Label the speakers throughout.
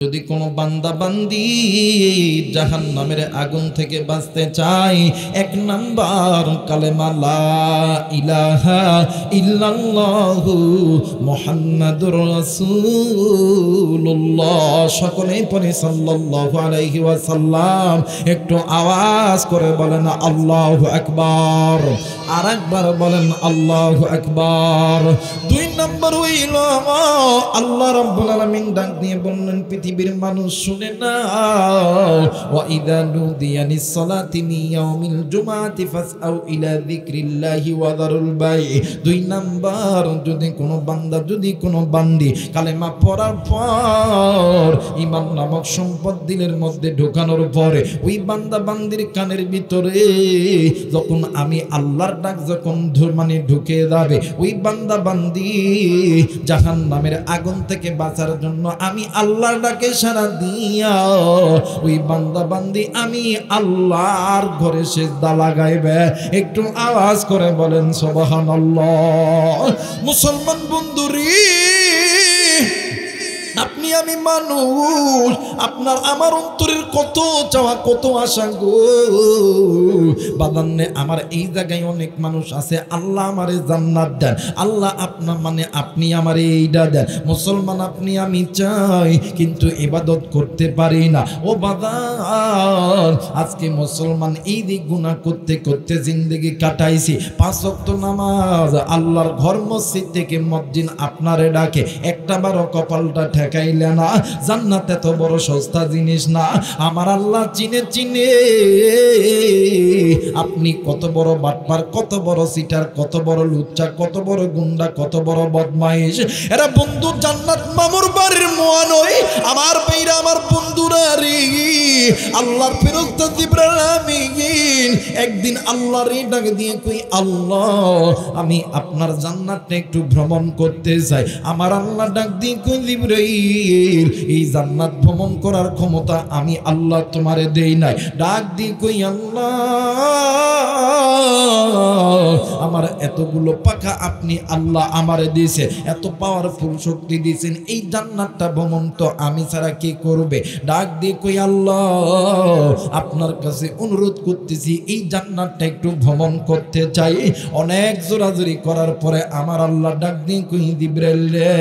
Speaker 1: যদি কোনো বান্দা বান্দি জাহান্নামের আগুন থেকে বাঁচতে চায়, এক নাম্বার কালেমা লা ইলাহা ইল্লাল্লাহু মুহাম্মাদুর রাসূলুল্লাহ। সকলেই পড়ে সাল্লাল্লাহু আলাইহি ওয়াসাল্লাম। একটু আওয়াজ করে বলেন আল্লাহু আকবার। আরেকবার বলেন আল্লাহু আকবার। দুই নাম্বার হইল আল্লাহ রাব্বুল আলামিন ডাক দিয়ে বললেন, পৃথিবীর মানুষ শুনে না, ওয়া ইযা নুদিয়া লিস-সালাতি মিন ইয়াউমিল জুমআতি ফাসআউ ইলা যিকরিল্লাহি ওয়া যারুল বাই। দুই নাম্বার, যদি কোনো বান্দা যদি কোনো বান্দি কালেমা পড়ার পর ঈমান নামক সম্পদ দিলের মধ্যে ঢোকানোর পরে ওই বান্দা বান্দির কানের ভিতরে যখন আমি আল্লাহর ডাক যখন ঢুকে যাবে, ওই বান্দা বান্দি জাহান্নামের আগুন থেকে বাঁচার জন্য আমি আল্লাহর ডাকে সাড়া দিয়া ওই বান্দা বান্দি আমি আল্লাহর ঘরে সিজদা লাগাইবে। একটু আওয়াজ করে বলেন সুবহানাল্লাহ। মুসলমান বন্ধুরি, আপনি আমি মানুষ, আপনার আমার অন্তরের কত চাওয়া কত আশা গো বাদান্নে। আমার এই জায়গায় অনেক মানুষ আছে, আল্লাহ আমারে জান্নাত দেন, আল্লাহ আপনার মানে আপনি আমারে এইটা দেন। মুসলমান আপনি আমি চাই, কিন্তু ইবাদত করতে পারি না। ও বাদান, আজকে মুসলমান এই দিক গুনাহ করতে করতে জিন্দেগি কাটাইছি। 5 ওয়াক্ত নামাজ, আল্লাহর ঘর মসজিদ থেকে মসজিদ আপনারে ডাকে, একটা বারো কপালটা ঠেকাইলে না। জান্নাত এত বড় সস্তা জিনিস না। আমার আল্লাহ চিনে চিনে আপনি কত বড় বাটপার, কত বড় সিটার, কত বড় লুচ্চা, কত বড় গুন্ডা, কত বড় বদমাইশ। এরা বন্ধু জান্নাত মামুর বাড়ির মোয়া নয়। আমার ভাইরা, আমার বন্ধুরা রে, আল্লাহর ফেরেশতা জিবরাইল আমিন একদিন আল্লাহর ডাক দিয়ে কই, আল্লাহ আমি আপনার জান্নাতটা একটু ভ্রমণ করতে চাই। আমার আল্লাহ ডাক দিয়ে কই, জিবরাইল এই জান্নাত ভ্রমণ করার ক্ষমতা আমি আল্লাহ তোমারে দেই নাই। ডাক দিয়ে কই, আল্লাহ আমার এতগুলো পাখা আপনি আল্লাহ আমারে দিয়েছে, এত পাওয়ারফুল শক্তি দিয়েছেন, এই জান্নাতটা ভ্রমণ তো আমি ছাড়া কি করবে? ডাক দিয়ে কই, আল্লাহ আপনার কাছে অনুরোধ করতেছি, এই জান্নাতটা একটু ভ্রমণ করতে চাই। অনেক জোরাজুরি করার পরে আমার আল্লাহ ডাক দিয়ে কই, জিবরাইল রে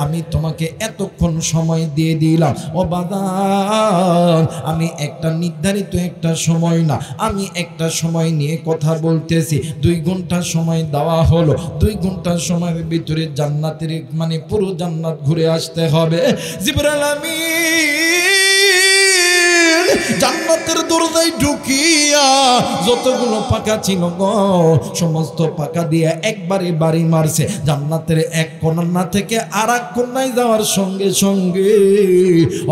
Speaker 1: আমি তোমাকে এতক্ষণ সময় দিয়ে দিলাম। ও বাদান, আমি একটা নির্ধারিত একটা সময় না, আমি একটা সময় নিয়ে কথা বলতেছি। 2 ঘন্টা সময় দেওয়া হলো। 2 ঘন্টা সময়ের ভিতরে জান্নাতের মানে পুরো জান্নাত ঘুরে আসতে হবে। জিবরাইল আমিন জান্নাতের দরজায় ঢুকিয়া যতগুলো পাকা ছিল গো সমস্ত পাকা দিয়ে একবারে বাড়ি মারছে। জান্নাতের এক কোণা থেকে আর এক কোণায় যাওয়ার সঙ্গে সঙ্গে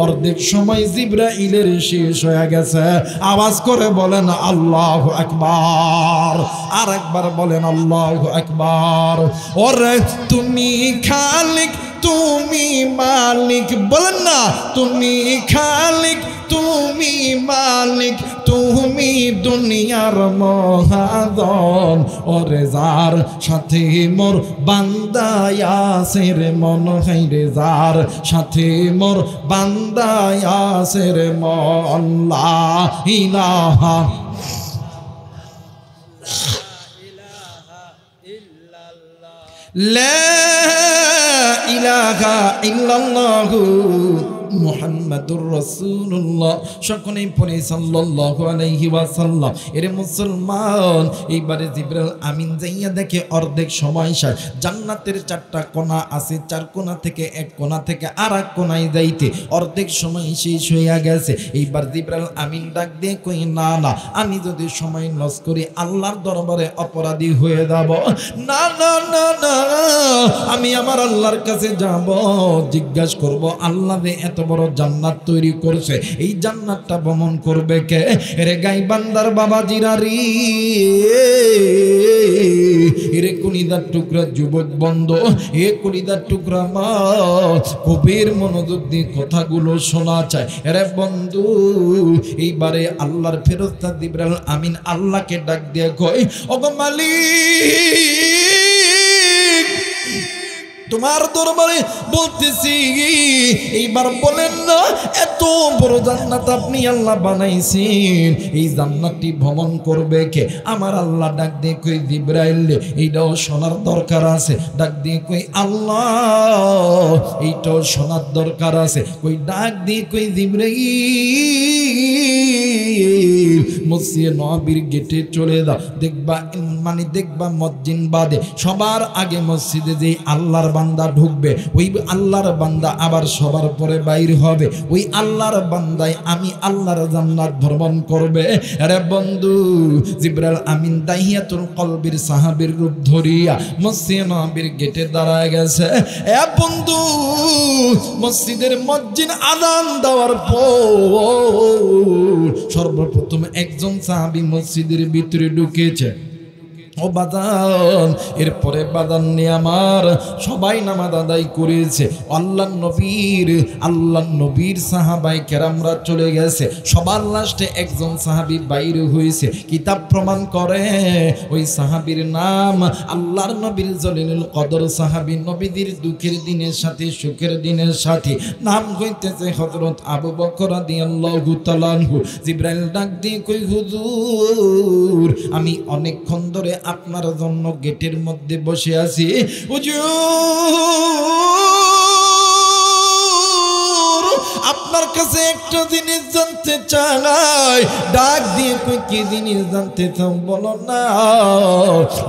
Speaker 1: অর্ধেক সময় জিবরাইলের শেষ হয়ে গেছে। আওয়াজ করে বলেন আল্লাহু আকবার। আর একবার বলেন আল্লাহু আকবার। ওরে তুমি খালিক, তুমি মালিক, বলেন না তুমি খালিক, তুমি মালিক, তুমি দুনিয়ার মহাজন। ওরে যার সাথে মোর বান্দায় আছে রে মন, হাই রে যার সাথে মোর বান্দায় আছে রে মন। লা ইলাহা লা ইলাহা ইল্লাল্লাহু মুহাম্মাদুর রাসূলুল্লাহ। সকলেই পড়ে সাল্লাল্লাহু আলাইহি ওয়াসাল্লাম। এরে মুসলমান, এইবারে জিবরাইল আমিন যাইয়া দেখে অর্ধেক সময় শেষ। জান্নাতের 4টা কোণা আছে, 4 কোণা থেকে এক কোণা থেকে আর এক কোণায় যাইতে অর্ধেক সময় শেষ হইয়া গেছে। এইবার জিবরাইল আমিন ডাক দিয়ে কই, না না, আমি যদি সময় লস করি আল্লাহর দরবারে অপরাধী হয়ে যাব। না না না না, আমি আমার আল্লাহর কাছে যাব, জিজ্ঞাসা করব আল্লাহ এত বড় জান্নাত তৈরি করছে, এই জান্নাতটা ভ্রমণ করবে কে? রে গাই বান্দার বাবা জিরারি, এরে কলিদার টুকরা যুবক বন্ধ, এ কলিদার টুকরা মা, কবির মনোযোগ দিয়ে কথাগুলো শোনা চায়। এরে বন্ধু, এইবারে আল্লাহর ফেরেশতা জিবরাইল আমিন আল্লাহকে ডাক দিয়ে কয়, ওগো মালিক তোমার দরবারে বলতেছি, এইবার বলেন না, এত বড় জান্নাত আপনি আল্লাহ বানাইছেন, এই জান্নাতটি ভ্রমণ করবে কে? আমার আল্লাহ ডাক দিয়ে কই, জিবরাইল এইটাও শোনার দরকার আছে। ডাক দিয়ে কই, আল্লাহ এইটাও শোনার দরকার আছে। কই ডাক দিয়ে কই, জিবরাইল মসজিদে নববীর গেটে চলে দাও। দেখবা মানে দেখবা মসজিদ বাদে সবার আগে মসজিদে যে আল্লাহর বান্দা ঢুকবে, ওই আল্লাহর বান্দা আবার সবার পরে বাইর হবে। ওই আল্লাহর বান্দায় আমি আল্লাহর জান্নাত ভ্রমণ করবে। আরে বন্ধু, জিবরাইল আমিন দাহিয়াতুল কলবির সাহাবীর রূপ ধরিয়া মসজিদে নববীর গেটে দাঁড়ায় গেছে। এ বন্ধু, মসজিদের মসজিদ আযান দেওয়ার পর সর্বপ্রথম একজন সাহাবী মসজিদের ভিতরে ঢুকেছে। ও বাদান, এরপরে বাদান নিয়ে আমার সবাই নামাজ আদায় করেছে। আল্লাহ নবীর সাহাবাই কেরামরা চলে গেছে। সবার লাস্টে একজন সাহাবী বাইরে হয়েছে। কিতাব প্রমাণ করে ওই সাহাবীর নাম আল্লাহর নবীর জলিলুল কদর সাহাবী, নবীদের দুঃখের দিনের সাথে সুখের দিনের সাথে নাম হইতেছে হযরত আবু বকর রাদিয়াল্লাহু তাআলা আনহু। জিবরাইল ডাক দিয়ে কই, হুজুর আমি অনেকক্ষণ ধরে আপনার জন্য গেটের মধ্যে বসে আছি। আপনার কাছে একটা জিনিস জানতে চাই। ডাক দিয়ে কই, কি জিনিস জানতে চাও বলো না।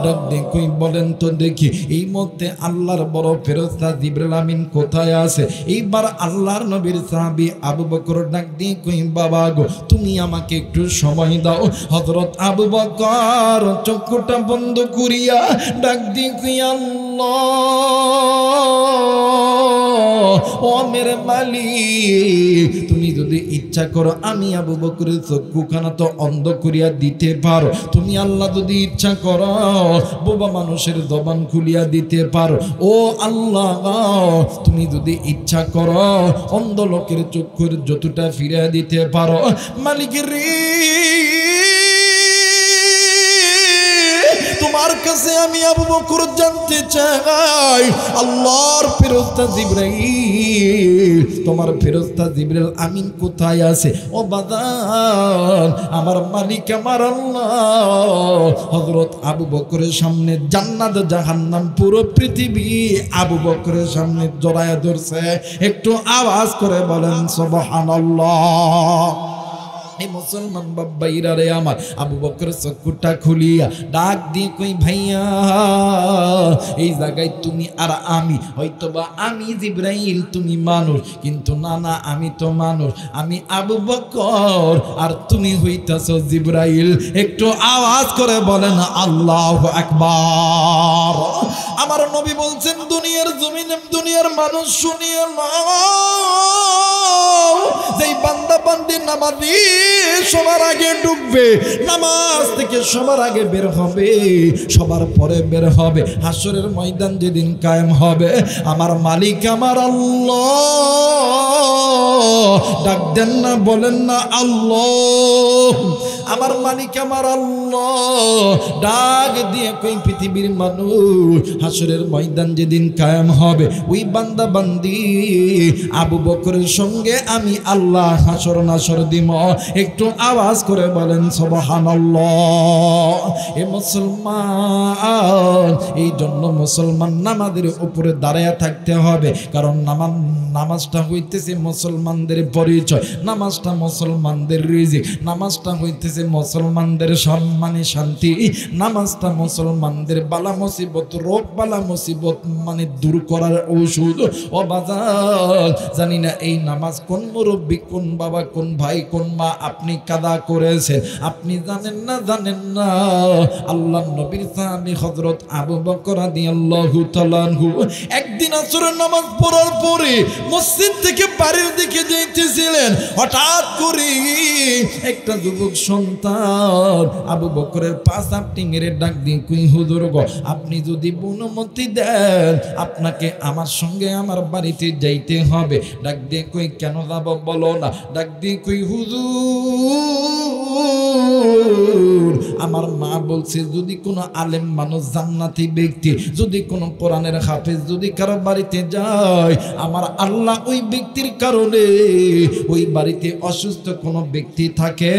Speaker 1: ডাক দিয়ে কই, বলেন তো দেখি। এই মধ্যে আল্লাহর বড় ফেরেশতা জিবরাইল আমিন কোথায় আছে? এইবার আল্লাহর নবীর সাহাবী আবু বকর ডাক দিয়ে কই, বাবা গো তুমি আমাকে একটু সময় দাও। হযরত আবু বকর চক্ষুটা বন্ধ করিয়া ডাক দিয়ে কই, আল্লাহ ও মেরে মালিক, তুমি যদি ইচ্ছা করো আমি আবু বকরের চক্ষুখানা তো অন্ধ করিয়া দিতে পারো। তুমি আল্লাহ যদি ইচ্ছা করো বোবা মানুষের জবান খুলিয়া দিতে পারো। ও আল্লাহ, তুমি যদি ইচ্ছা করো অন্ধ লোকের চক্ষুর যতটা ফিরিয়ে দিতে পারো। মালিকের তোমার কাছে আমি আবু বকর জানতে চাই, আল্লাহর ফেরেশতা জিবরাইল, তোমার ফেরেশতা জিবরাইল আমিন কোথায় আছে? ও বাদান, আমার মালিক আমার আল্লাহ হযরত আবু বকরের সামনে জান্নাত জাহান্নাম পুরো পৃথিবী আবু বকরের সামনে জড়ায়া ধরছে। একটু আওয়াজ করে বলেন সুবহানাল্লাহ। এই মুসলমান বাবাইরা রে আমার, আবু বকর চক্ষুটা খুলিয়া ডাক দিয়ে কই, ভাইয়া এই জায়গায় তুমি আর আমি, হয়তোবা আমি জিবরাইল তুমি মানুষ, কিন্তু না না আমি তো মানুষ, আমি আবু বকর আর তুমি হইতাছো জিবরাইল। একটু আওয়াজ করে বলেন আল্লাহু আকবার। আমার নবী বলছেন, দুনিয়ার জমিনে দুনিয়ার মানুষ শুনিয়ে নাও, যেই বান্দা বান্দি নামাজি সবার আগে ঢুকবে, নামাজ থেকে সবার আগে বের হবে, সবার পরে বের হবে, হাসরের ময়দান যেদিন কায়েম হবে, আমার মালিক আমার আল্লাহ ডাক দেন না, বলেন না আল্লাহ। আমার মালিক আমার আল্লাহ ডাক দিয়ে কই, পৃথিবীর মানুষ হাসরের ময়দান যেদিন কায়েম হবে, ওই বান্দা বান্দি আবু বকরের সঙ্গে আমি আল্লাহ হাসর নাসর দিব। একটু আওয়াজ করে বলেন সুবহানাল্লাহ। এ মুসলমান, এই জন্য মুসলমান নামাজের উপরে দাঁড়ায়া থাকতে হবে, কারণ নামাজটা হইতেছে মুসলমানদের পরিচয়, নামাজটা মুসলমানদের রিজিক, নামাজটা হইতেছে মুসলমানদের সম্মানে শান্তি, নামাজটা মুসলমানদের বালা মুসিবত রোগ বালা মুসিবত মানে দূর করার ঔষধ। ও বাজার, জানি না এই নামাজ কোন মুরব্বী, কোন বাবা, কোন ভাই, কোন মা আপনি কাদা করেছেন, আপনি জানেন না আল্লাহ নবীর সাহাবী হযরত আবু বকর রাদিয়াল্লাহু তাআলা আনহু একদিন আসরের নামাজ পড়ার পরে মসজিদ থেকে বাড়ির দিকে যাইতেছিলেন, হঠাৎ করে একটা যুবক সন্তান আবু বকরের পাশ আপনি মেরে ডাক দিয়ে কই হুজুর গো, আপনি যদি অনুমতি দেন আপনাকে আমার সঙ্গে আমার বাড়িতে যাইতে হবে। ডাক দিয়ে কই কেন যাব বলো না। ডাক দিয়ে কই হুজুর আমার মা বলছে যদি কোনো আলেম মানুষ জান্নাতি ব্যক্তি, যদি কোনো কোরআনের হাফেজ যদি কারো বাড়িতে যায়, আমার আল্লাহ ওই ব্যক্তির কারণে ওই বাড়িতে অসুস্থ কোনো ব্যক্তি থাকে,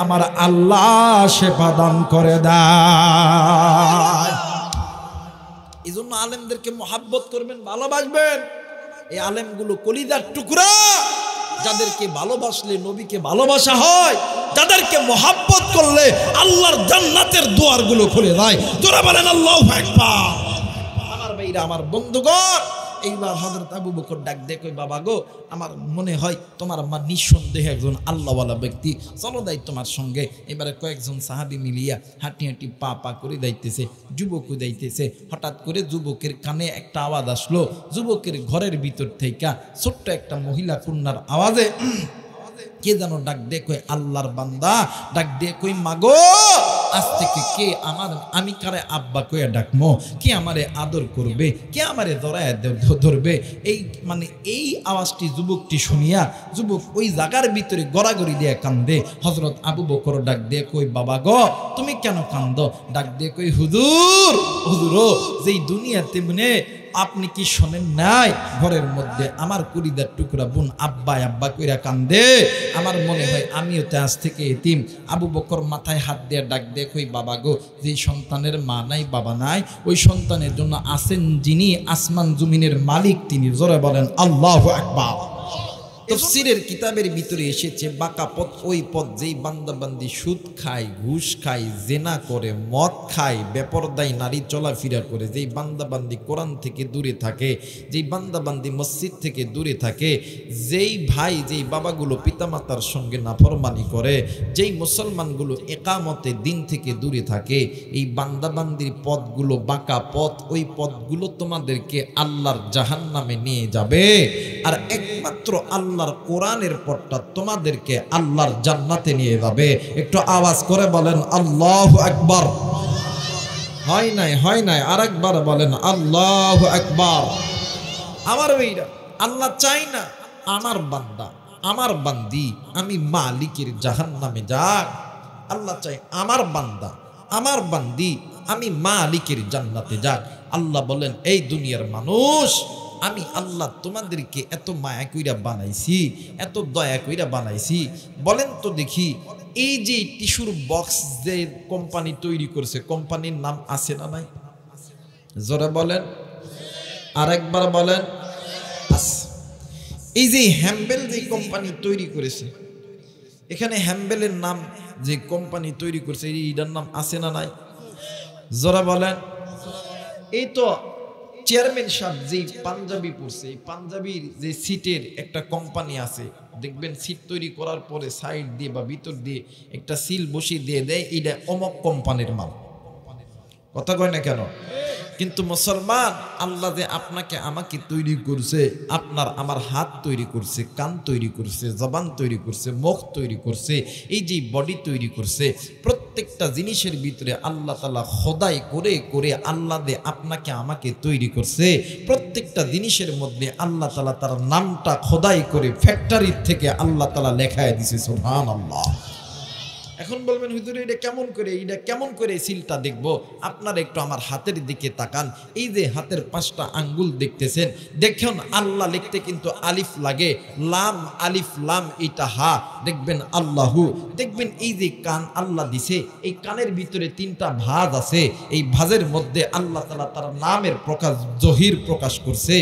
Speaker 1: আমার আল্লাহ সেবা দান করে দেয়। এই জন্য আলেমদেরকে মহাব্বত করবেন, ভালোবাসবেন। এই আলেমগুলো কলিজার টুকরা, যাদেরকে ভালোবাসলে নবীকে ভালোবাসা হয়, যাদেরকে মহাব্বত করলে আল্লাহর জান্নাতের দুয়ারগুলো খুলে দেয়। তোরা বলেন আল্লাহু আকবার। আমার ভাইরা, আমার বন্ধুগণ, এইবার হযরত আবু বকর ডাক দিয়ে কই বাবা গো, আমার মনে হয় তোমার মা নিঃসন্দেহে একজন আল্লাহওয়ালা ব্যক্তি, চলো দাই তোমার সঙ্গে। এবারে কয়েকজন সাহাবী মিলিয়া হাঁটি হাঁটি পা পা করে যাইতেছে, যুবকও যাইতেছে। হঠাৎ করে যুবকের কানে একটা আওয়াজ আসলো, যুবকের ঘরের ভিতর থেকে ছোট্ট একটা মহিলা কন্যার আওয়াজে কে যেন ডাক দিয়ে কই আল্লাহর বান্দা, ডাক দিয়ে কই মাগো আজ থেকে কে আমি কারে আব্বা কইয়া ডাকমো, কে আমারে আদর করবে, কে আমারে ধরায় ধরবে। এই মানে এই আওয়াজটি যুবকটি শুনিয়া যুবক ওই জায়গার ভিতরে গড়াগড়ি দিয়ে কান্দে। হযরত আবু বকর ডাক দিয়ে কই বাবা গো তুমি কেন কান্দ? ডাক দিয়ে কই হুজুর, হুজুরও যেই দুনিয়াতে মানে আপনি কি শোনেন নাই, ঘরের মধ্যে আমার কলিজার টুকরা বোন আব্বা আব্বা কইরা কান্দে। আমার মনে হয় আমিও তো আজ থেকে এতিম। আবু বকর মাথায় হাত দিয়ে ডাক দিয়ে কই বাবা গো, যে সন্তানের মা নাই বাবা নাই, ওই সন্তানের জন্য আছেন যিনি আসমান জমিনের মালিক, তিনি। জোরে বলেন আল্লাহু আকবার। তাফসীরের কিতাবের ভিতরে এসেছে বাঁকা পথ ওই পথ যেই বান্দাবান্দি সুদ খায়, ঘুষ খায়, জেনা করে, মদ খায়, বেপরদায় নারী চলাফেরা করে, যেই বান্দাবান্দি কোরআন থেকে দূরে থাকে, যেই বান্দাবান্দি মসজিদ থেকে দূরে থাকে, যেই ভাই যেই বাবাগুলো পিতামাতার সঙ্গে নাফরমানি করে, যেই মুসলমানগুলো একামতে দিন থেকে দূরে থাকে, এই বান্দাবান্দির পথগুলো বাঁকা পথ, ওই পথগুলো তোমাদেরকে আল্লাহর জাহান্নামে নিয়ে যাবে। আর একমাত্র আল্লাহর কোরআনের পথটা তোমাদেরকে আল্লাহর জান্নাতে নিয়ে যাবে। একটু আওয়াজ করে বলেন আল্লাহু আকবার। হয় নাই, আরেকবার বলেন আল্লাহু আকবার। আমার ভাইরা, আল্লাহ চাই না আমার বান্দা আমার বান্দি আমি মালিকের জাহান্নামে যাক। আল্লাহ চাই আমার বান্দা আমার বান্দি আমি মালিকের জান্নাতে যাক। আল্লাহ বলেন এই দুনিয়ার মানুষ, আমি আল্লাহ তোমাদেরকে এত মায়া কইরা বানাইছি, এত দয়া কইরা বানাইছি। বলেন তো দেখি, এই যে টিস্যুর বক্স যে কোম্পানি তৈরি করছে, কোম্পানির নাম আছে না নাই? জোরে বলেন, আরেকবার বলেন। এই যে হ্যাম্বেল যে কোম্পানি তৈরি করেছে, এখানে হ্যাম্বেলের নাম যে কোম্পানি তৈরি করছে এইটার নাম আছে না নাই? জোরে বলেন। এই তো চেয়ারম্যান সাহেব যেই পাঞ্জাবি পরছে, এই পাঞ্জাবির যে সিটের একটা কোম্পানি আছে, দেখবেন সিট তৈরি করার পরে সাইড দিয়ে বা ভিতর দিয়ে একটা সিল বসিয়ে দিয়ে দেয়, এইটা অমক কোম্পানির মাল। কথা কয় না কেন? কিন্তু মুসলমান, আল্লাহ যে আপনাকে আমাকে তৈরি করছে, আপনার আমার হাত তৈরি করছে, কান তৈরি করছে, জবান তৈরি করছে, মুখ তৈরি করছে, এই যে বডি তৈরি করছে, প্রত্যেকটা জিনিসের ভিতরে আল্লাহ তাআলা খোদাই করে করে আল্লাহ যে আপনাকে আমাকে তৈরি করছে, প্রত্যেকটা জিনিসের মধ্যে আল্লাহ তাআলা তার নামটা খোদাই করে ফ্যাক্টরির থেকে আল্লাহ তাআলা লেখায় দিছে। সুবহানাল্লাহ। এখন বলবেন হুজুর এটা কেমন করে সিলটা দেখবো? আপনারা একটু আমার হাতের দিকে তাকান। এই যে হাতের 5টা আঙ্গুল দেখতেছেন, দেখুন আল্লাহ লিখতে কিন্তু আলিফ লাগে, লাম আলিফ লাম এটা হা, দেখবেন আল্লাহু। দেখবেন এই যে কান আল্লাহ দিছে, এই কানের ভিতরে 3টা ভাঁজ আছে, এই ভাঁজের মধ্যে আল্লাহ তাআলা তার নামের প্রকাশ জহির প্রকাশ করছে।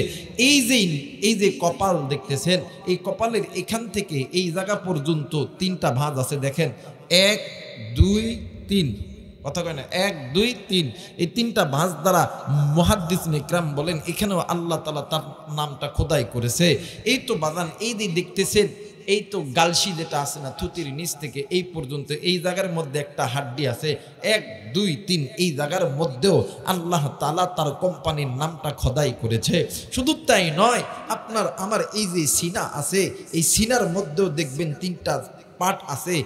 Speaker 1: এই যে কপাল দেখতেছেন, এই কপালের এখান থেকে এই জায়গা পর্যন্ত 3টা ভাঁজ আছে। দেখেন 1 2 3, কথা কয় না, 1 2 3, এই 3টা ভাঁজ দ্বারা মুহাদ্দিসিন ইকরাম বলেন এখানেও আল্লাহ তাআলা তার নামটা খোদাই করেছে। এই তো বাজান, এই যে দেখতেছেন, এই তো গালসি যেটা আছে না, থুতির নিচ থেকে এই পর্যন্ত এই জায়গার মধ্যে একটা হাড্ডি আছে, 1 2 3, এই জায়গার মধ্যেও আল্লাহ তাআলা তার কোম্পানির নামটা খোদাই করেছে। শুধু তাই নয়, আপনার আমার এই যে সিনা আছে, এই সিনার মধ্যেও দেখবেন 3টা পার্ট আছে,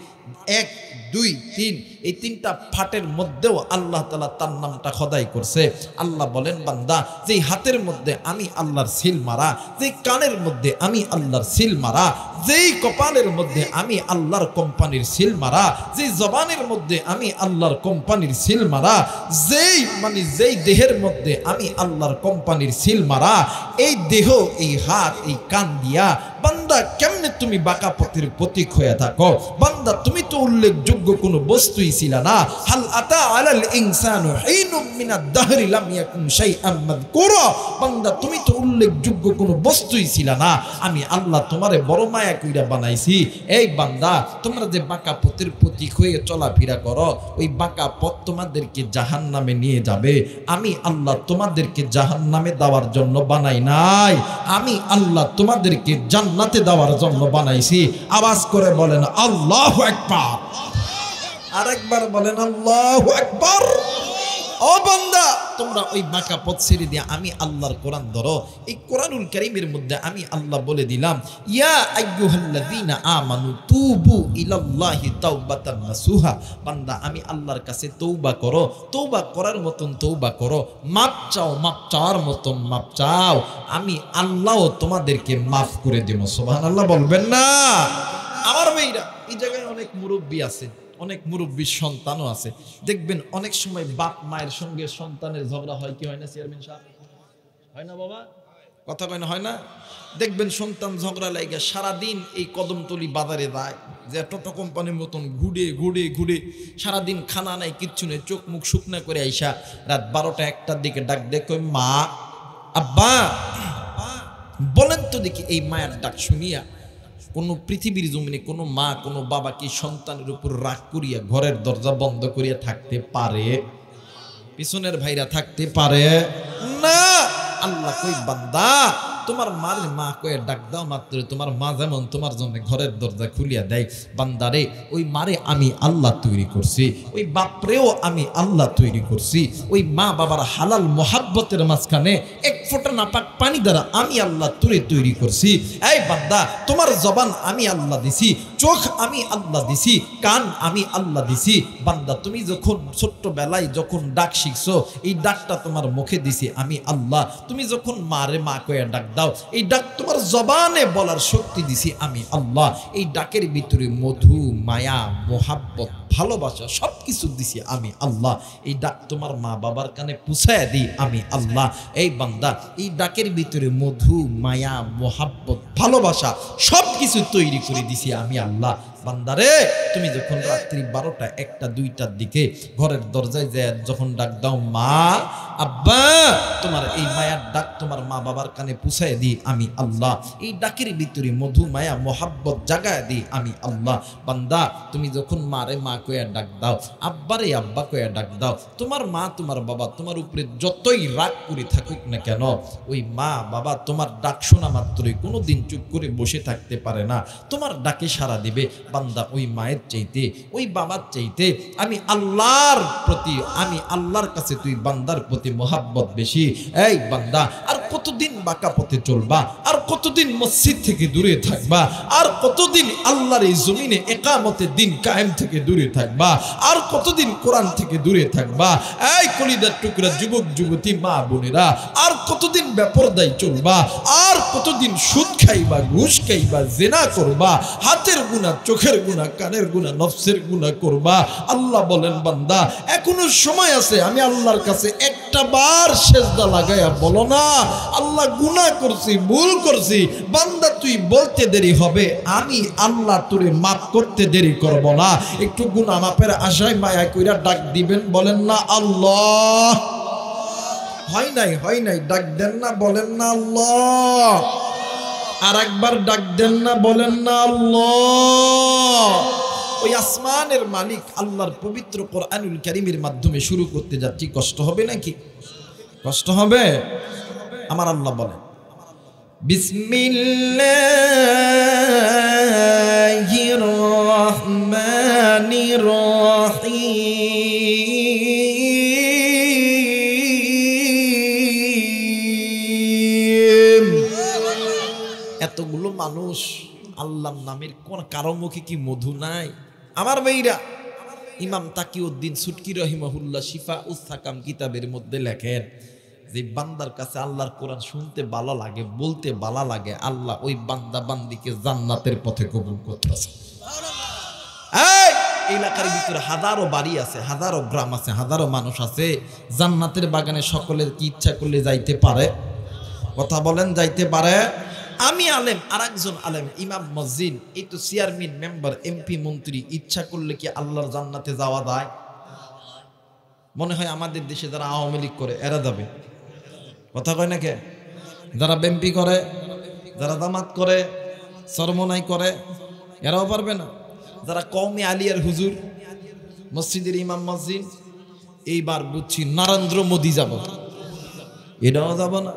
Speaker 1: 1 2 3, এই 3টা ফাটের মধ্যেও আল্লাহ তাআলা তার নামটা খোদাই করছে। আল্লাহ বলেন বান্দা, যেই হাতের মধ্যে আমি আল্লাহর সিল মারা, যেই কানের মধ্যে আমি আল্লাহর সিল মারা, যেই কপালের মধ্যে আমি আল্লাহর কোম্পানির সিল মারা, যেই জবানের মধ্যে আমি আল্লাহর কোম্পানির সিল মারা, যেই দেহের মধ্যে আমি আল্লাহর কোম্পানির সিল মারা, এই দেহ, এই হাত, এই কান দিয়া বান্দা কেমনে তুমি বাঁকা পথের প্রতীক হয়ে থাকো? বান্দা তুমি তো উল্লেখযোগ্য কোনো বস্তুই ছিল না। হাল আতা আলাল ইনসানু হিনুম মিনাদ দাহরি লাম ইয়াকুন শাইআম মাযকুরা। বান্দা তুমি তো উল্লেখযোগ্য কোনো বস্তুই ছিল না, আমি আল্লাহ তোমারে বড় মায়া কইরা বানাইছি। এই বান্দা, তোমরা যে বাঁকা পথের প্রতীক হয়ে চলাফেরা করো, ওই বাঁকা পথ তোমাদেরকে জাহান্নামে নিয়ে যাবে। আমি আল্লাহ তোমাদেরকে জাহান্নামে দেওয়ার জন্য বানাই নাই, আমি আল্লাহ তোমাদেরকে জান্নাতে দেওয়ার জন্য বানাইছি। আওয়াজ করে বলেন আল্লাহু আকবার। আরেকবার বলেন আল্লাহু আকবার। ও বান্দা, তোমরা ওই বাঁকা পথ ছেড়ে দিয়ে আমি আল্লাহর কোরআন ধরো। এই কোরআনুল কারীমের মধ্যে আমি আল্লাহ বলে দিলাম, ইয়া আইয়ুহাল্লাযীনা আমানু তুবু ইলাল্লাহি তাওবাতান নাসুহা। বান্দা, আমি আল্লাহর কাছে তওবা করো, তওবা করার মতন তওবা করো, মাপ চাও, মাপ চাওয়ার মতন মাপ চাও, আমি আল্লাহও তোমাদেরকে মাফ করে দেব। সুবহানাল্লাহ বলবেন না? আমার ভাইরা, এই জায়গায় অনেক মুরব্বী আছে, অনেক মুরব্বীর সন্তানও আছে। দেখবেন অনেক সময় বাপ মায়ের সঙ্গে সন্তানের ঝগড়া হয় কি হয় না? চেয়ারম্যান সাহেব, হয় না বাবা? কথা কয় না, হয় না? দেখবেন সন্তান ঝগড়া লাগে সারাদিন এই কদমতলি বাজারে যায়, যে টোটো কোম্পানির মতন ঘুরে ঘুরে ঘুরে সারাদিন খানা নাই, কিচ্ছু নেই, চোখ মুখ শুকনা করে আইসা রাত 12টা 1টার দিকে ডাক দেখো, মা, আব্বা। বলেন তো দেখি, এই মায়ের ডাক শুনিয়া কোন পৃথিবীর জমিনে কোনো মা কোনো বাবা কি সন্তানের উপর রাগ করিয়া ঘরের দরজা বন্ধ করিয়া থাকতে পারে? পিছনের ভাইরা থাকতে পারে না। আল্লাহ কই, বান্দা তোমার মার মা কয়ে ডাক দাও মাত্র তোমার মা যেমন তোমার জন্য ঘরের দরজা খুলিয়া দেয়। বান্দারে, ওই মারে আমি আল্লাহ তৈরি করছি, ওই বাপরেও আমি আল্লাহ তৈরি করছি। ওই মা বাবার হালাল মোহাব্বতের মাঝখানে এক ফোঁটা নাপাক পানি দ্বারা আমি আল্লাহ তৈরি করছি। এই বান্দা, তোমার জবান আমি আল্লাহ দিছি, চোখ আমি আল্লাহ দিছি, কান আমি আল্লাহ দিছি। বান্দা, তুমি যখন ছোট্টবেলায় যখন ডাক শিখছো, এই ডাকটা তোমার মুখে দিছি আমি আল্লাহ। তুমি যখন মারে মা কয়ে ডাক দাও, এই ডাক তোমার জবানে বলার শক্তি দিছি আমি আল্লাহ। এই ডাকের ভিতরে মধু, মায়া, মোহাব্বত, ভালোবাসা সবকিছু দিছি আমি আল্লাহ। এই ডাক তোমার মা বাবার কানে পুছায়া দিই আমি আল্লাহ। এই বান্দা, এই ডাকের ভিতরে মধু, মায়া, মোহাব্বত, ভালোবাসা সবকিছু তৈরি করে দিছি আমি আল্লাহ। বান্দারে, তুমি যখন রাত্রি 12টা 1টা 2টার দিকে ঘরের দরজায় যায় যখন ডাক দাও, মা, আব্বা, তোমার এই মায়ার ডাক তোমার মা বাবার কানে পুছায় দিই আমি আল্লাহ। এই ডাকের ভিতরে মধু, মায়া, মোহাব্বত জাগায় দিই আমি আল্লাহ। বান্দা, তুমি যখন মারে মা কয়া ডাক দাও, আব্বারে আব্বা কয়া ডাক দাও, তোমার মা তোমার বাবা তোমার উপরে যতই রাগ করে থাকুক না কেন, ওই মা বাবা তোমার ডাক শোনা মাত্রই কোনোদিন চুপ করে বসে থাকতে পারে না, তোমার ডাকে সাড়া দিবে। বান্দা, ওই মায়ের চাইতে, ওই বাবার চাইতে আমি আল্লাহর প্রতি, আমি আল্লাহর কাছে তুই বান্দার প্রতি মোহাব্বত বেশি। এই বান্দা, আর কতদিন বাঁকা পথে চলবা? আর কতদিন মসজিদ থেকে দূরে থাকবা? আর কতদিন আল্লাহর এই জমিনে ইকামতের দিন কায়েম থেকে দূরে থাকবা? আর কতদিন কোরআন থেকে দূরে থাকবা? এই কলিজার টুকরা যুবক যুবতী মা বোনেরা, আর কতদিন বেপরদায় চলবা? আর কতদিন সুদ খাইবা, ঘুষ খাইবা, জিনা করবা, হাতের গুনাহ, চোখের গুনাহ, কানের গুনাহ, নফসের গুনাহ করবা? আল্লাহ বলেন, বান্দা, এখনো সময় আছে। আমি আল্লাহর কাছে একটা বার সেজদা লাগাইয়া বলো না, আল্লাহ গুনাহ করছি, ভুল করছি। বান্দা, তুই বলতে দেরি হবে, আমি আল্লাহ তোরে মাফ করতে দেরি করব না। একটু গুনাহ মাফের আশায় মায়া কইরা ডাক দিবেন, বলেন না আল্লাহ। হয় নাই, হয় নাই, ডাক দেন না, বলেন না আল্লাহ। আর একবার ডাক দেন না, বলেন না আল্লাহ। ওই আসমানের মালিক আল্লাহর পবিত্র কোরআনুল কারীমের মাধ্যমে শুরু করতে যাচ্ছি। কষ্ট হবে নাকি? কষ্ট হবে? আমার আল্লাহ বলেন, বিসমিল্লাহির রহমানির রহিম। এতগুলো মানুষ আল্লাহর নামের কোন কারো মুখে কি মধু নাই? আমার ভাইরা, ইমাম তাকিউদ্দিন সুটকি রহিমাহুল্লাহ শিফা উস সাকাম কিতাবের মধ্যে লেখেন যে বান্দার কাছে আল্লাহর কোরআন শুনতে ভালো লাগে, বলতে ভালো লাগে, আল্লাহ ওই বান্দা বান্দিকে জান্নাতের পথে কবুল করতেছে। এই এলাকার ভিতরে হাজারো বাড়ি আছে, হাজারো গ্রাম আছে, হাজারো মানুষ আছে, জান্নাতের বাগানে সকলের কি ইচ্ছা করলে যাইতে পারে? কথা বলেন, যাইতে পারে? আমি আলেম, আর একজন আলেম, ইমাম মসজিদ, এই তো চেয়ারম্যান, মেম্বার, এমপি, মন্ত্রী, ইচ্ছা করলে কি আল্লাহর জান্নাতে যাওয়া যায়? মনে হয় আমাদের দেশে যারা আওয়ামী লীগ করে এরা যাবে। কথা কয় না কে? যারা বিএনপি করে, যারা জামাত করে, চরমনাই করে, এরাও পারবে না? যারা কওমি আলিয়ার হুজুর, মসজিদের ইমাম মসজিদ, এইবার বুঝছি নরেন্দ্র মোদি যাব, এটাও যাব না।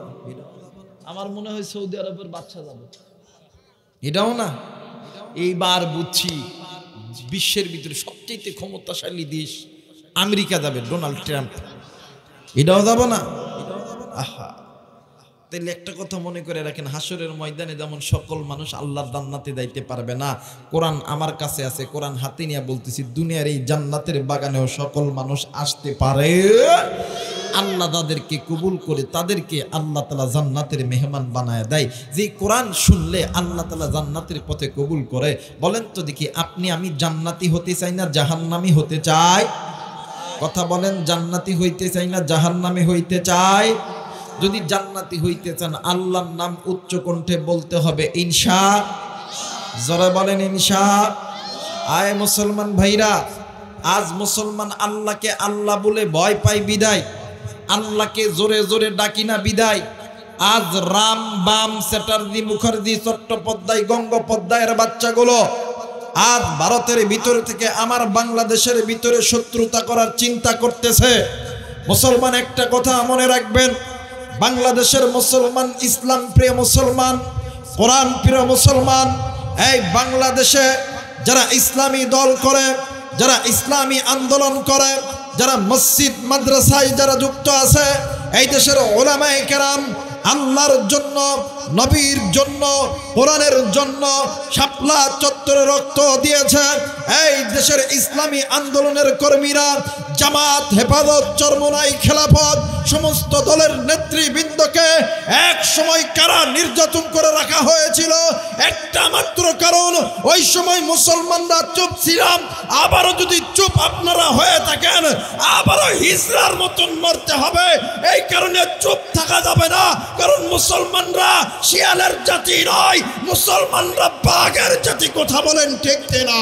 Speaker 1: আমার মনে হয় সৌদি আরবের বাদশা যাবে, এটাও না। এইবার বুঝছি বিশ্বের ভিতরে সবচেয়ে ক্ষমতাশালী দেশ আমেরিকা যাবে, ডোনাল্ড ট্রাম্প, এটাও যাব না। আহা, তাহলে একটা কথা মনে করে রাখেন, হাসরের ময়দানে যেমন সকল মানুষ আল্লাহর জান্নাতে যাইতে পারবে না, কোরআন আমার কাছে আছে, কোরআন হাতে নিয়ে বলতেছি, দুনিয়ার এই জান্নাতের বাগানেও সকল মানুষ আসতে পারে। আল্লাহ তাদেরকে কবুল করে তাদেরকে আল্লাহ তাআলা জান্নাতের মেহমান বানায় দেয়। যে কোরআন শুনলে আল্লাহ তাআলা জান্নাতের পথে কবুল করে। বলেন তো দেখি, আপনি আমি জান্নাতি হতে চাই না জাহান্নামী হতে চাই? কথা বলেন, জান্নাতি হইতে চাই না জাহান্নামী হইতে চাই? যদি জান্নাতি হইতে চান আল্লাহর নাম উচ্চ কণ্ঠে বলতে হবে ইনশা। জোরে বলেন ইনশা। আয় মুসলমান ভাইরা, আজ মুসলমান আল্লাহকে আল্লাহ বলে ভয় পায় বিদায়, আল্লাহকে জোরে জোরে ডাকি না বিদায়, আজ রাম বাম চ্যাটার্জি মুখার্জি চট্টোপাধ্যায় গঙ্গোপাধ্যায়ের বাচ্চাগুলো আজ ভারতের ভিতর থেকে আমার বাংলাদেশের ভিতরে শত্রুতা করার চিন্তা করতেছে। মুসলমান একটা কথা মনে রাখবেন, বাংলাদেশের মুসলমান, ইসলাম প্রিয় মুসলমান, কোরআন প্রিয় মুসলমান, এই বাংলাদেশে যারা ইসলামী দল করে, যারা ইসলামী আন্দোলন করে, যারা মসজিদ মাদ্রাসায় যারা যুক্ত আছে, এই দেশের উলামায়ে কেরাম আল্লাহর জন্য, নবীর জন্য, কোরআনের জন্য শাপলা চত্বরে রক্ত দিয়েছে। এই দেশের ইসলামী আন্দোলনের কর্মীরা, জামাত, হেফাজত, চরমনাই, খেলাফত সমস্ত দলের নেতৃবৃন্দকে এক সময় কারা নির্যাতন করে রাখা হয়েছিল, একটা মাত্র কারণ, ওই সময় মুসলমানরা চুপ ছিলাম। আবারও যদি চুপ আপনারা হয়ে থাকেন, আবারও হিজড়ার মতন মরতে হবে। এই কারণে চুপ থাকা যাবে না, কারণ মুসলমানরা শিয়ালের জাতি নয়, মুসলমানরা বাঘের জাতি। কথা বলেন ঠিক কিনা?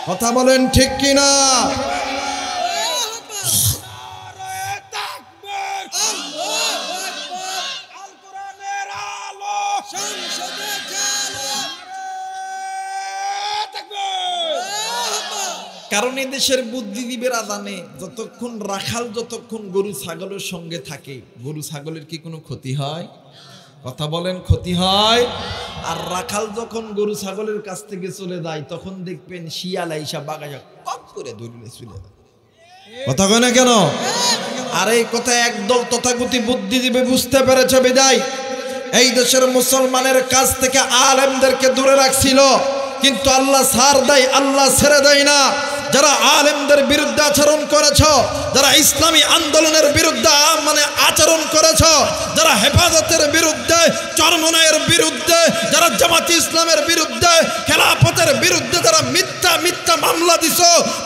Speaker 1: কথা বলেন ঠিক কিনা? কারণ এই দেশের বুদ্ধিজীবীরা জানে, যতক্ষণ রাখাল, যতক্ষণ গরু ছাগলের সঙ্গে থাকে, গরু ছাগলের কি কোনো ক্ষতি হয়? কথা বলেন, ক্ষতি হয়? আর রাখাল যখন গরু ছাগলের কাছ থেকে চলে যায়, তখন দেখবেন শিয়াল আইসা বাগাইয়া কপ করে ধরলে চলে যায়। কথা কয় না কেন? আর এই কথা একদল তথাগতি বুদ্ধিজীবী বুঝতে পেরেছে বিদায় এই দেশের মুসলমানের কাছ থেকে আলেমদেরকে দূরে রাখছিল। কিন্তু আল্লাহ ছাড় দেয়, আল্লাহ ছেড়ে দেয় না। যারা আলেমদের বিরুদ্ধে আচরণ করেছ, যারা ইসলামী আন্দোলনের বিরুদ্ধে আচরণ করেছ, যারা হেফাজতের বিরুদ্ধে, চরমনাইয়ের বিরুদ্ধে, যারা জামাতি ইসলামের বিরুদ্ধে, খেলাফতের বিরুদ্ধে যারা মিথ্যা মিথ্যা মামলা দিছ,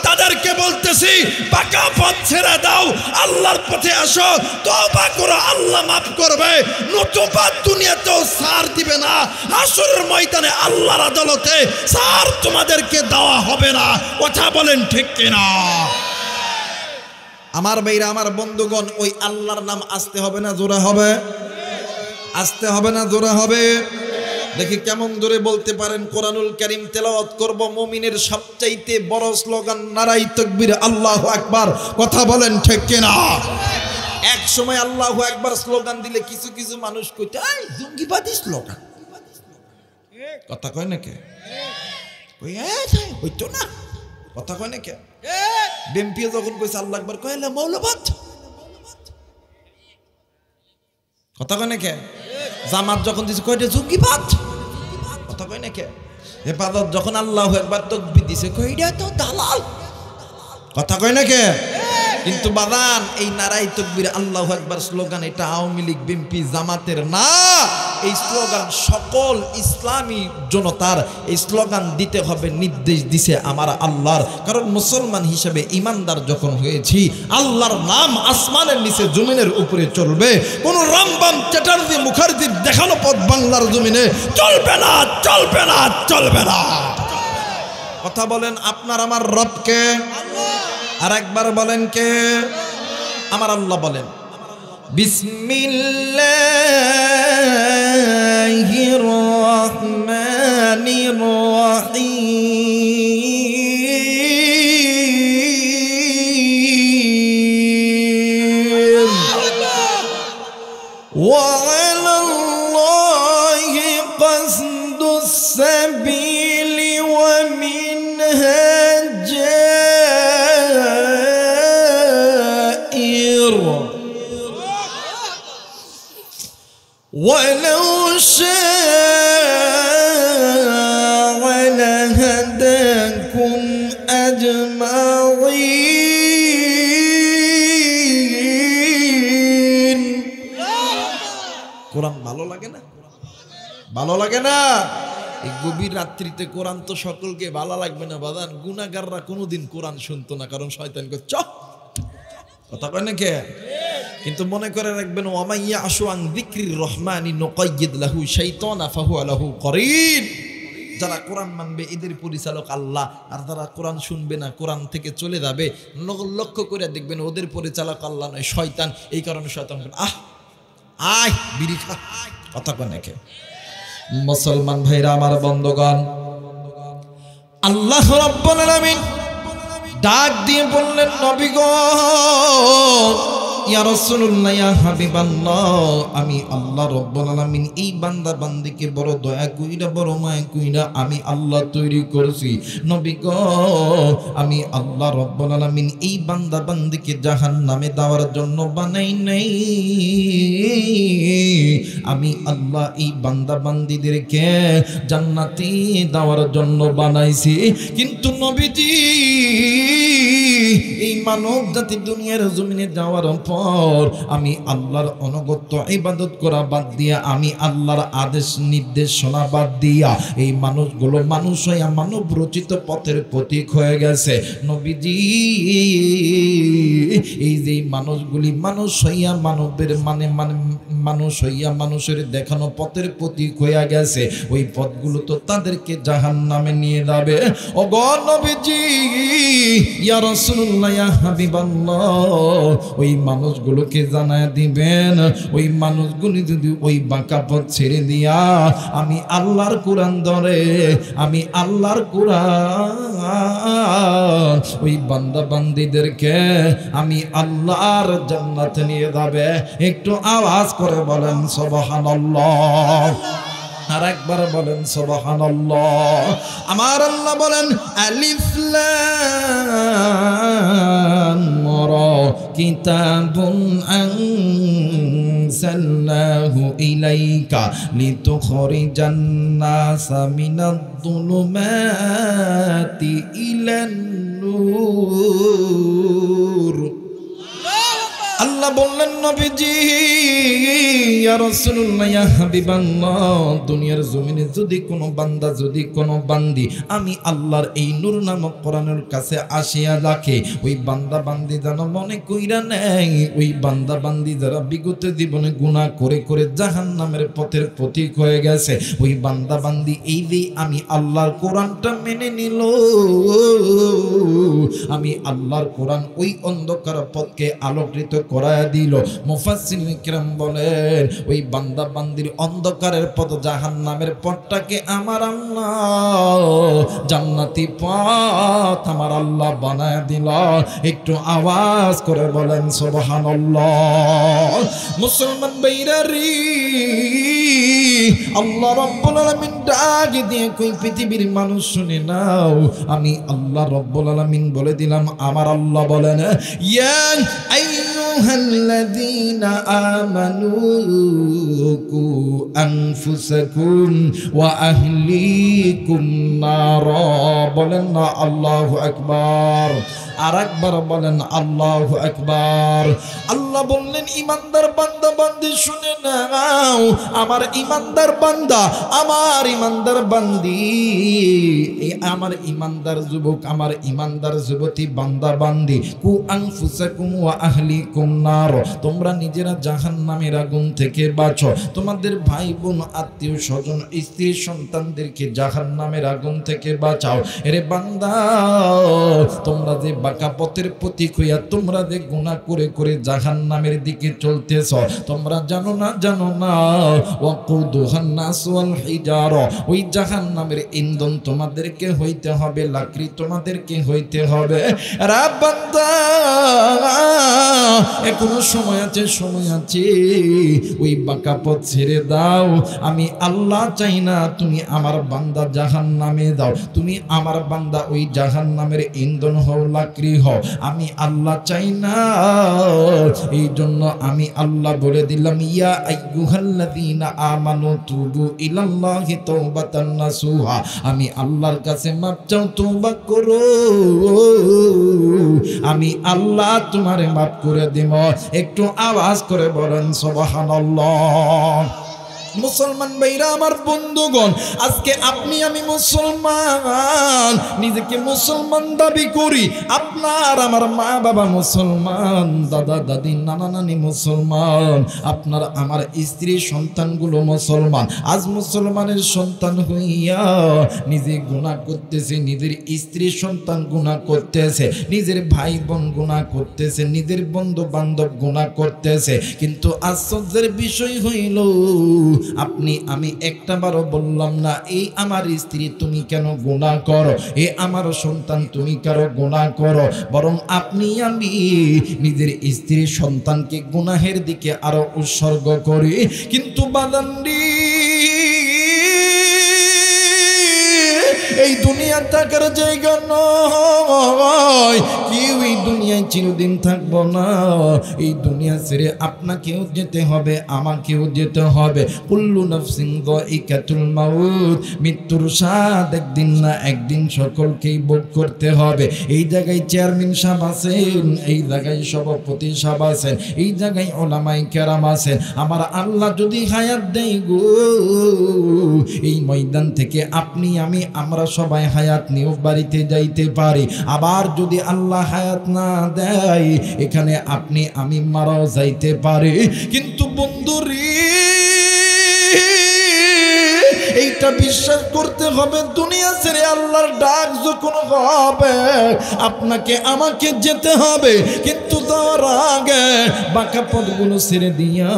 Speaker 1: তাদেরকে বলতেছি পাকা পথ ছেড়ে দাও, আল্লাহর পথে আসো, তওবা করো, আল্লাহ মাফ করবে। নতুবা দুনিয়াতেও ছাড় দিবে না, হাসরের ময়দানে আল্লাহর আদালতে ছাড় তোমাদেরকে দেওয়া হবে না। কথা বলেন ঠিক কিনা? আমার ভাইরা, আমার বন্ধুগণ, ওই আল্লাহর নাম আসতে হবে না জোরে হবে? আসতে হবে না জোরে হবে? দেখি কেমন জোরে বলতে পারেন। কোরআনুল কারীম তেলাওয়াত করব, মুমিনের সবচাইতে বড় স্লোগান নারাই তাকবীর, আল্লাহু আকবার। কথা বলেন ঠিক কিনা? এক সময় আল্লাহু আকবার স্লোগান দিলে কিছু কিছু মানুষ কইতে, এই জঙ্গিবাদী স্লোগান। কথা কয় না কে? ওই হইতো না। কথা কয় না কে? বিএনপি যখন কইছে আল্লাহু আকবার, কইলা মৌলবাদ। কথা কয় না কে? জামাত যখন দিছে কয়টা জঙ্গিবাদ। কথা কয় কয় না কে হেফাজত যখন আল্লাহু আকবার তাকবীর দিছে কই এটা তো দালাল কথা কয় না কে কিন্তু বাদান এই নারাই তাকবীর আল্লাহু আকবার স্লোগান এটা আওয়ামী লীগ বিএনপি জামাতের না এই স্লোগান সকল ইসলামী জনতার এই স্লোগান দিতে হবে নির্দেশ দিছে আমার আল্লাহর কারণ মুসলমান হিসেবে ইমানদার যখন হয়েছি আল্লাহর নাম আসমানের নিচে জমিনের উপরে চলবে কোন রামবাম চ্যাটার্জি মুখার্জির দেখানো পথ বাংলার জমিনে চলবে না চলবে না চলবে না কথা বলেন আপনার আমার রবকে আর একবার বলেন কে আমার আল্লাহ বলেন বিসমিল্লাহির রহমানির রহিম ওয়া আলাল্লাহি কসদুস সাবিলি ওয়া মিনহা ولو شاء لهداكم أجمعين কোরআন ভালো লাগে না ভালো লাগে না এই গভীর রাত্রিতে কোরআন তো সকলকে ভালো লাগবে না বাদান গুনাহগাররা কোনোদিন কোরআন শুনতো না কারণ শয়তান কয় চুপ কথা কয় না কে কিন্তু মনে করে রাখবেন ওয়ামাইয়া আশু আন যিকরির রহমানি নুকাইয়িদ লাহু শাইতানা ফাহুয়া লাহু করিন যারা কোরআন মানবে এদের পরিচালক আল্লাহ আর যারা কোরআন শুনবে না কোরআন থেকে চলে যাবে লক্ষ্য করে দেখবেন ওদের পরিচালক আল্লাহ নয় শয়তান এই কারণে শয়তান আয় বিড়ি খা কথা কয় না কে মুসলমান ভাইরা আমার বন্ধুগণ আল্লাহ রাব্বুল আলামিন ডাক দিয়ে বললেন নবী গো ইয়া রাসূলুল্লাহ ইয়া হাবিবাল্লাহ আমি আল্লাহ রাব্বুল আলামিন এই বান্দা বান্দিকে বড় দয়া কইরা বড় মায়া কইরা আমি আল্লাহ তৈরি করেছি নবী গো আমি আল্লাহ রাব্বুল আলামিন এই বান্দা বান্দিকে জাহান্নামে দেওয়ার জন্য বানাই নাই আমি আল্লাহ এই বান্দা বান্দিদেরকে জান্নাতে দেওয়ার জন্য বানাইছি কিন্তু নবীজি এই মানব জাতি দুনিয়ার জমিনে যাওয়ার পর আমি আল্লাহর অনগত্য ইবাদত করা বাদ দিয়া আমি আল্লাহর আদেশ নির্দেশনা বাদ দিয়া এই মানুষগুলো মানুষ হইয়া মানব রচিত পথের প্রতীক হয়ে গেছে নবীজি এই যে মানুষগুলি মানুষ হইয়া মানবের মানে মানুষ হইয়া মানুষের দেখানো পথের প্রতীক হইয়া গেছে ওই পথগুলো তো তাদেরকে জাহান্নামে নিয়ে যাবে ও গো নবীজি ইয়া রাসূলুল্লাহ ইয়া হাবিবাল্লাহ ওই মানুষগুলোকে জানায় দিবেন ওই মানুষগুলি যদি ওই বাঁকা পথ ছেড়ে দিয়া আমি আল্লাহর কোরআন ধরে আমি আল্লাহর কোরআন ওই বান্দা বান্দীদেরকে আমি আল্লাহর জান্নাতে নিয়ে যাবে একটু আওয়াজ করে বলেন সুবহানাল্লাহ আর একবার বলেন সুবহানাল্লাহ আমার আল্লাহ বলেন আলিফ লাম রা কিতাবুন আনজালনাহু ইলাইকা লিতুখরিজান নাসা মিনাদ যুলুমাতি ইলান নূর আল্লাহ বললেন নবীজি ইয়া রাসূলুল্লাহ ইয়া হাবিবাল্লাহ দুনিয়ার জমিনে যদি কোনো বান্দা যদি কোনো বান্দি আমি আল্লাহর এই নূর নামক কোরআনের কাছে আসিয়া রাখে ওই বান্দা বান্দি যেন মনে কইরা নেই ওই বান্দা বান্দি যারা বিগত জীবনে গুনাহ করে করে জাহান্নামের পথের প্রতীক হয়ে গেছে ওই বান্দা বান্দি এই যে আমি আল্লাহর কোরআনটা মেনে নিল আমি আল্লাহর কোরআন ওই অন্ধকার পথকে আলোকিত করায় দিল মুফাসসিরিন কিরাম বলেন ওই বান্দা বান্দির অন্ধকারের পথ জাহান্নামের পথটাকে আমার আল্লাহ জান্নাতি পথ আমার আল্লাহ বানায় দিল একটু আওয়াজ করে বলেন সুবহানাল্লাহ মুসলমান ভাইরা রে আল্লাহ রাব্বুল আলামিন ডাক দিয়ে কই পৃথিবীর মানুষ শুনে নাও আমি আল্লাহ রাব্বুল আলামিন বলে দিলাম আমার আল্লাহ বলেন ইয়া আইয়ুহা আইয়ুহাল্লাযীনা আমানু কু আনফুসাকুম ওয়া আহলিকুম নারা। বলেন না আল্লাহু আকবার। আর একবার বলেন আল্লাহু আকবার। আল্লাহ বললেন ইমানদার বান্দা বান্দি শুনে নাও, আমার ইমানদার বান্দা, আমার ইমানদার বান্দি, আমার ইমানদার যুবক, আমার ইমানদার যুবতী বান্দা বান্দি, কু আনফুসাকুম ওয়া আহলিকুম নার, তোমরা নিজেরা জাহান্নামের আগুন থেকে বাঁচো, তোমাদের ভাই বোন আত্মীয় স্বজন স্ত্রী সন্তানদেরকে জাহান্নামের আগুন থেকে বাঁচাও। এরে বান্দা, তোমরা যে বাঁকা পথের প্রতীক হইয়া তোমরা যে গুনাহ করে করে জাহান্নামের দিকে চলতেছ, তোমরা জানো না ওয়াকুদুহান নাস ওয়াল হিজারা, ওই জাহান্নামের ইন্ধন তোমাদেরকে হইতে হবে, লাকড়ি তোমাদেরকে হইতে হবে। রা বান্দা, এখনো সময় আছে, সময় আছে, ওই বাঁকা পথ ছেড়ে দাও। আমি আল্লাহ চাই না তুমি আমার বান্দা জাহান্নামে দাও, তুমি আমার বান্দা ওই জাহান্নামের ইন্ধন হও, লাকড়ি হও, আমি আল্লাহ চাই না। এই জন্য আমি আল্লাহ বলে দিলাম, ইয়া আইয়ুহাল্লাযীনা আমানু তুবু ইলাল্লাহি তাওবাতান নাসুহা, আমি আল্লাহর কাছে মাপ চাও, তওবা করো, আমি আল্লাহ তোমারে মাফ করে দেব। একটু আওয়াজ করে বলেন সুবহানাল্লাহ। মুসলমান ভাইরা আমার বন্ধুগণ, আজকে আপনি আমি মুসলমান, নিজেকে মুসলমান দাবি করি, আপনার আমার মা বাবা মুসলমান, দাদা দাদি নানা নানি মুসলমান, আপনার আমার স্ত্রী সন্তানগুলো মুসলমান। আজ মুসলমানের সন্তান হইয়া নিজে গুনাহ করতেছে, নিজের স্ত্রী সন্তান গুনাহ করতেছে, নিজের ভাই বোন গুনাহ করতেছে, নিজের বন্ধু বান্ধব গুনাহ করতেছে। কিন্তু আশ্চর্যের বিষয় হইল, আপনি আমি একটাবারও বললাম না এই আমার স্ত্রী তুমি কেন গুনাহ করো, এ আমার সন্তান তুমি কেন গুনাহ করো, বরং আপনি আমি নিজের স্ত্রী সন্তানকে গুনাহের দিকে আরো উৎসর্গ করি। কিন্তু বাদান্ডি, এই দুনিয়া থাকার জায়গা নয়, কেউ এই দুনিয়ায় চিরদিন থাকবো না। এই দুনিয়া ছেড়ে আপনাকেও যেতে হবে, আমাকেও যেতে হবে। কুল্লু নাফসিন যায়িকাতুল মাউত, মৃত্যুর স্বাদ একদিন না একদিন সকলকেই ভোগ করতে হবে। এই জায়গায় চেয়ারম্যান সাহেব আছেন, এই জায়গায় সভাপতি সাহেব আছেন, এই জায়গায় ওলামায়ে কেরাম আছেন। আমার আল্লাহ যদি হায়াত দেয় গো, এই ময়দান থেকে আপনি আমি আমরা সবাই হায়াত নিয়েও বাড়িতে যাইতে পারি। আবার যদি আল্লাহ হায়াত না দেয়, এখানে আপনি আমি মারাও যাইতে পারি। কিন্তু বন্ধুরে, এইটা বিশ্বাস করতে হবে, দুনিয়া ছেড়ে আল্লাহর ডাক যখন হবে আপনাকে আমাকে যেতে হবে। কিন্তু তার আগে বাঁকা পথগুলো ছেড়ে দিয়া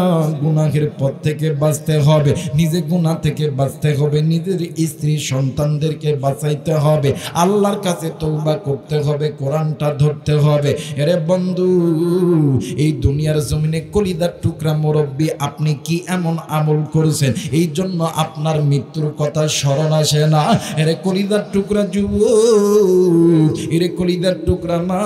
Speaker 1: গুনাহের পথ থেকে বাঁচতে হবে, নিজে গুনাহ থেকে বাঁচতে হবে, নিজের স্ত্রী সন্তানদেরকে বাঁচাইতে হবে, আল্লাহর কাছে তওবা করতে হবে, কোরআনটা ধরতে হবে। এরে বন্ধু, এই দুনিয়ার জমিনে কলিদার টুকরা মুরব্বী, আপনি কি এমন আমল করেছেন এই জন্য আপনার মৃত্যুর কথা স্মরণ আসে না? এরে কলিদার টুকরা যুবক, এরে কলিদার টুকরা মা,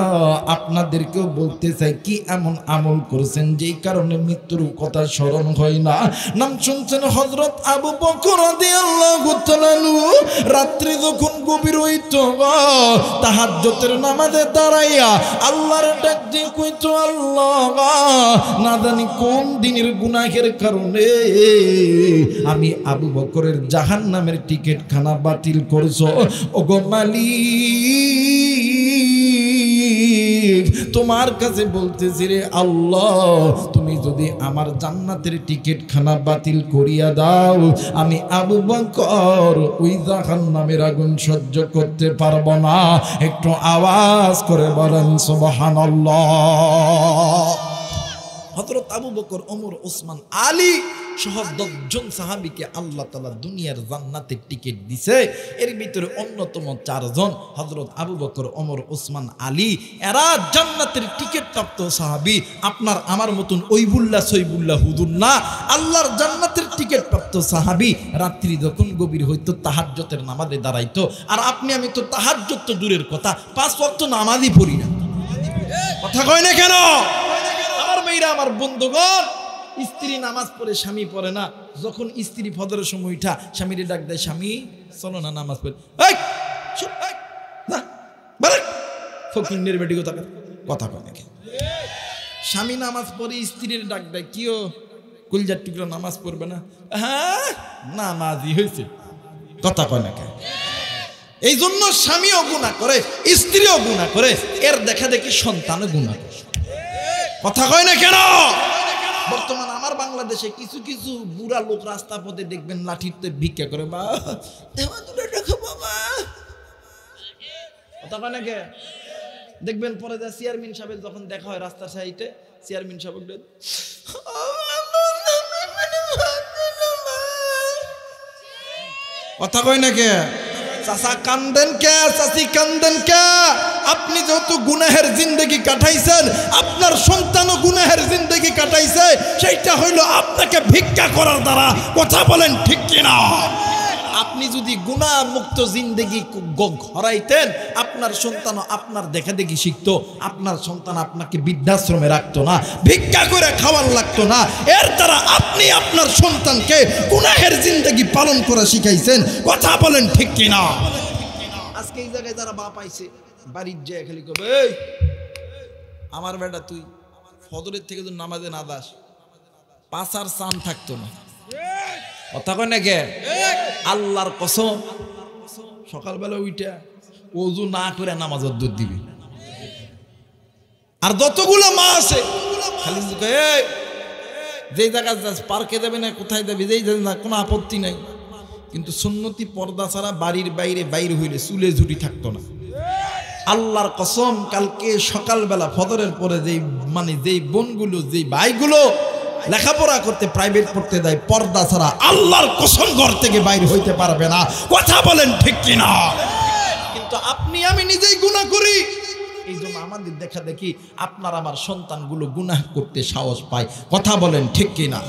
Speaker 1: আপনাদেরকেও বলতে চাই, কি এমন আমল করেছেন যেই কারণে মৃত্যুর কথা স্মরণ হয় না? নাম শুনছেন হযরত আবু বকর রাদিয়াল্লাহু তাআলা আনহু, রাত্রি যখন গভীর হইত, তাহাজ্জুদের নামাজে দাঁড়াইয়া আল্লাহর ডাক দিয়ে কইতো, আল্লাহ, না জানি কোন দিনের গুনাহের কারণে আমি আবু বকরের জাহান্নামের টিকিট খানা বাতিল করছো। ওগো মালিক, তোমার কাছে বলতেছি রে আল্লাহ, তুমি যদি আমার জান্নাতের টিকিট খানা বাতিল করিয়া দাও, আমি আবু বকর ওই জাহান্নামের আগুন সহ্য করতে পারবো না। একটু আওয়াজ করে বলেন সুবহানাল্লাহ। হযরত আবু বকর, ওমর, ওসমান, আলী সহ 10 জন সাহাবীকে আল্লাহ তাআলা দুনিয়ার জান্নাতের টিকিট দিছে। এর ভিতরে অন্যতম 4 জন হযরত আবু বকর, ওমর, ওসমান, আলী, এরা জান্নাতের টিকিট প্রাপ্ত সাহাবী। আপনার আমার মতন ওইবুল্লাহ সৈবুল্লাহ হুজুর না, আল্লাহর জান্নাতের টিকিট প্রাপ্ত সাহাবী। রাত্রি যখন গভীর হইতো তাহাজ্জুদের নামাজে দাঁড়াইতো। আর আপনি আমি তো তাহাজ্জুদ তো দূরের কথা, 5 ওয়াক্ত নামাজই পড়ি না। কথা কয় না কেন? ভাইরা আমার বন্ধুগণ, স্ত্রী নামাজ পড়ে স্বামী পড়ে না, যখন স্ত্রী ফজরের সময় উঠা স্বামীরে ডাক দেয়, স্বামী চলো না নামাজ পড়ে, ফকিন্নের বেটি কথা কয় নাকি? স্বামী নামাজ পড়ে স্ত্রীর ডাক দেয়, কিও কলজার টুকরা নামাজ পড়বে না? হ্যাঁ নামাজই হয়েছে, কথা কয় নাকি? এই জন্য স্বামীও গুনাহ করে, স্ত্রীও গুনাহ করে, এর দেখা দেখি সন্তানও গুনাহ করে, কথা কয় না কেন? বর্তমান আমার বাংলাদেশে কিছু কিছু বুড়া লোক রাস্তা পথে দেখবেন লাঠিতে ভিক্ষা করে, বা বাবা, কথা কয় না কে? দেখবেন পরে যা চেয়ারম্যান সাহেব যখন দেখা হয় রাস্তার সাইডে, চেয়ারম্যান সাহেব কথা কয় না কে? চাচা কান্দেন কে, চাচি কান্দেন কে? আপনি যেহেতু গুনাহের জিন্দেগি কাটাইছেন, আপনার সন্তানও গুনাহের জিন্দেগি কাটাইছে, সেইটা হইল আপনাকে ভিক্ষা করার দ্বারা, কথা বলেন ঠিক কিনা? আপনি যদি গুনাহ মুক্ত জিন্দেগি ঘরাইতেন, আপনার সন্তানও আপনার দেখা দেখি শিখতো, আপনার সন্তান আপনাকে বৃদ্ধাশ্রমে রাখতো না, ভিক্ষা করে খাওয়ার লাগতো না। এর দ্বারা আপনি আপনার সন্তানকে গুনাহের জিন্দেগি পালন করে শিখাইছেন, কথা বলেন ঠিক কিনা? আজকে এই জায়গায় যারা বাপ আইছে, বাড়ির যায় খালি কবে, এই আমার বেটা তুই ফজরের থেকে যদি নামাজে না দাস, পাঁচার চান থাকতো না, কথা কয় না কে? আল্লাহর কসম, সকালবেলা উইটা ওযু না করে নামাজের দুধ দিবি। আর যতগুলো মা আছে খালি যেই জায়গায় যাস, পার্কে যাবে না কোথায় যাবি, যেই না কোনো আপত্তি নাই, কিন্তু সুন্নতি পর্দা ছাড়া বাড়ির বাইরে বাইরে হইলে চুলে ঝুটি থাকতো না। আল্লাহর কসম, কালকে সকালবেলা ফজরের পরে যেই বোনগুলো, যেই ভাইগুলো লেখাপড়া করতে প্রাইভেট পড়তে দেয়, পর্দা ছাড়া আল্লাহর কসম ঘর থেকে বাইরে হইতে পারবে না, কথা বলেন ঠিক কিনা? কিন্তু আপনি আমি নিজেই গুনাহ করি, এই জন্য আমাদের দেখা দেখি আপনার আমার সন্তানগুলো গুনাহ করতে সাহস পায়, কথা বলেন ঠিক কিনা?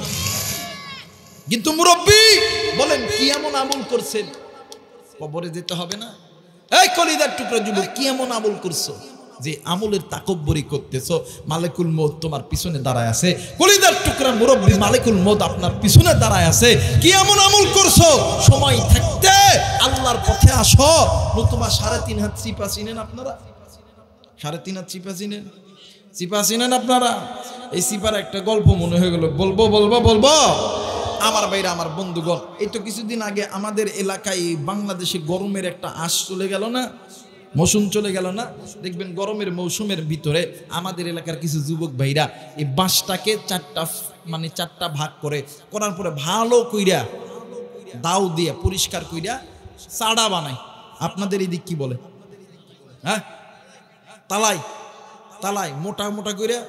Speaker 1: কিন্তু মুরব্বী বলেন, কি এমন আমল করছেন? কবরে যেতে হবে না? এই কলিজার টুকরা যুবক, কি এমন আমল করছো যে আমলের তাকব্বরি করতেছো? মালিকুল মউত তোমার পিছনে দাঁড়ায় আছে, কলিজার টুকরা মুরব্বী, মালিকুল মউত আপনার পিছনে দাঁড়ায় আছে। কি এমন আমল করছো? সময় থাকতে আল্লাহর পথে আসো, নতুবা 3.5 হাত চিপা চিনেন আপনারা? 3.5 হাত চিপা চিনেন? চিপা চিনেন আপনারা? এই চিপার একটা গল্প মনে হয়ে গেল, বলবো। আমার ভাইরা আমার বন্ধুগণ, এই তো কিছুদিন আগে আমাদের এলাকায় বাংলাদেশে গরমের একটা আশ চলে গেল না, মৌসুম চলে গেল না? দেখবেন গরমের মৌসুমের ভিতরে আমাদের এলাকার কিছু যুবক ভাইরা এই বাঁশটাকে চারটা ভাগ করার পরে ভালো কইরা দাও দিয়ে পরিষ্কার কইরা চাড়া বানায়। আপনাদের এই দিক কি বলে? হ্যাঁ, তালাই মোটা মোটা কইরা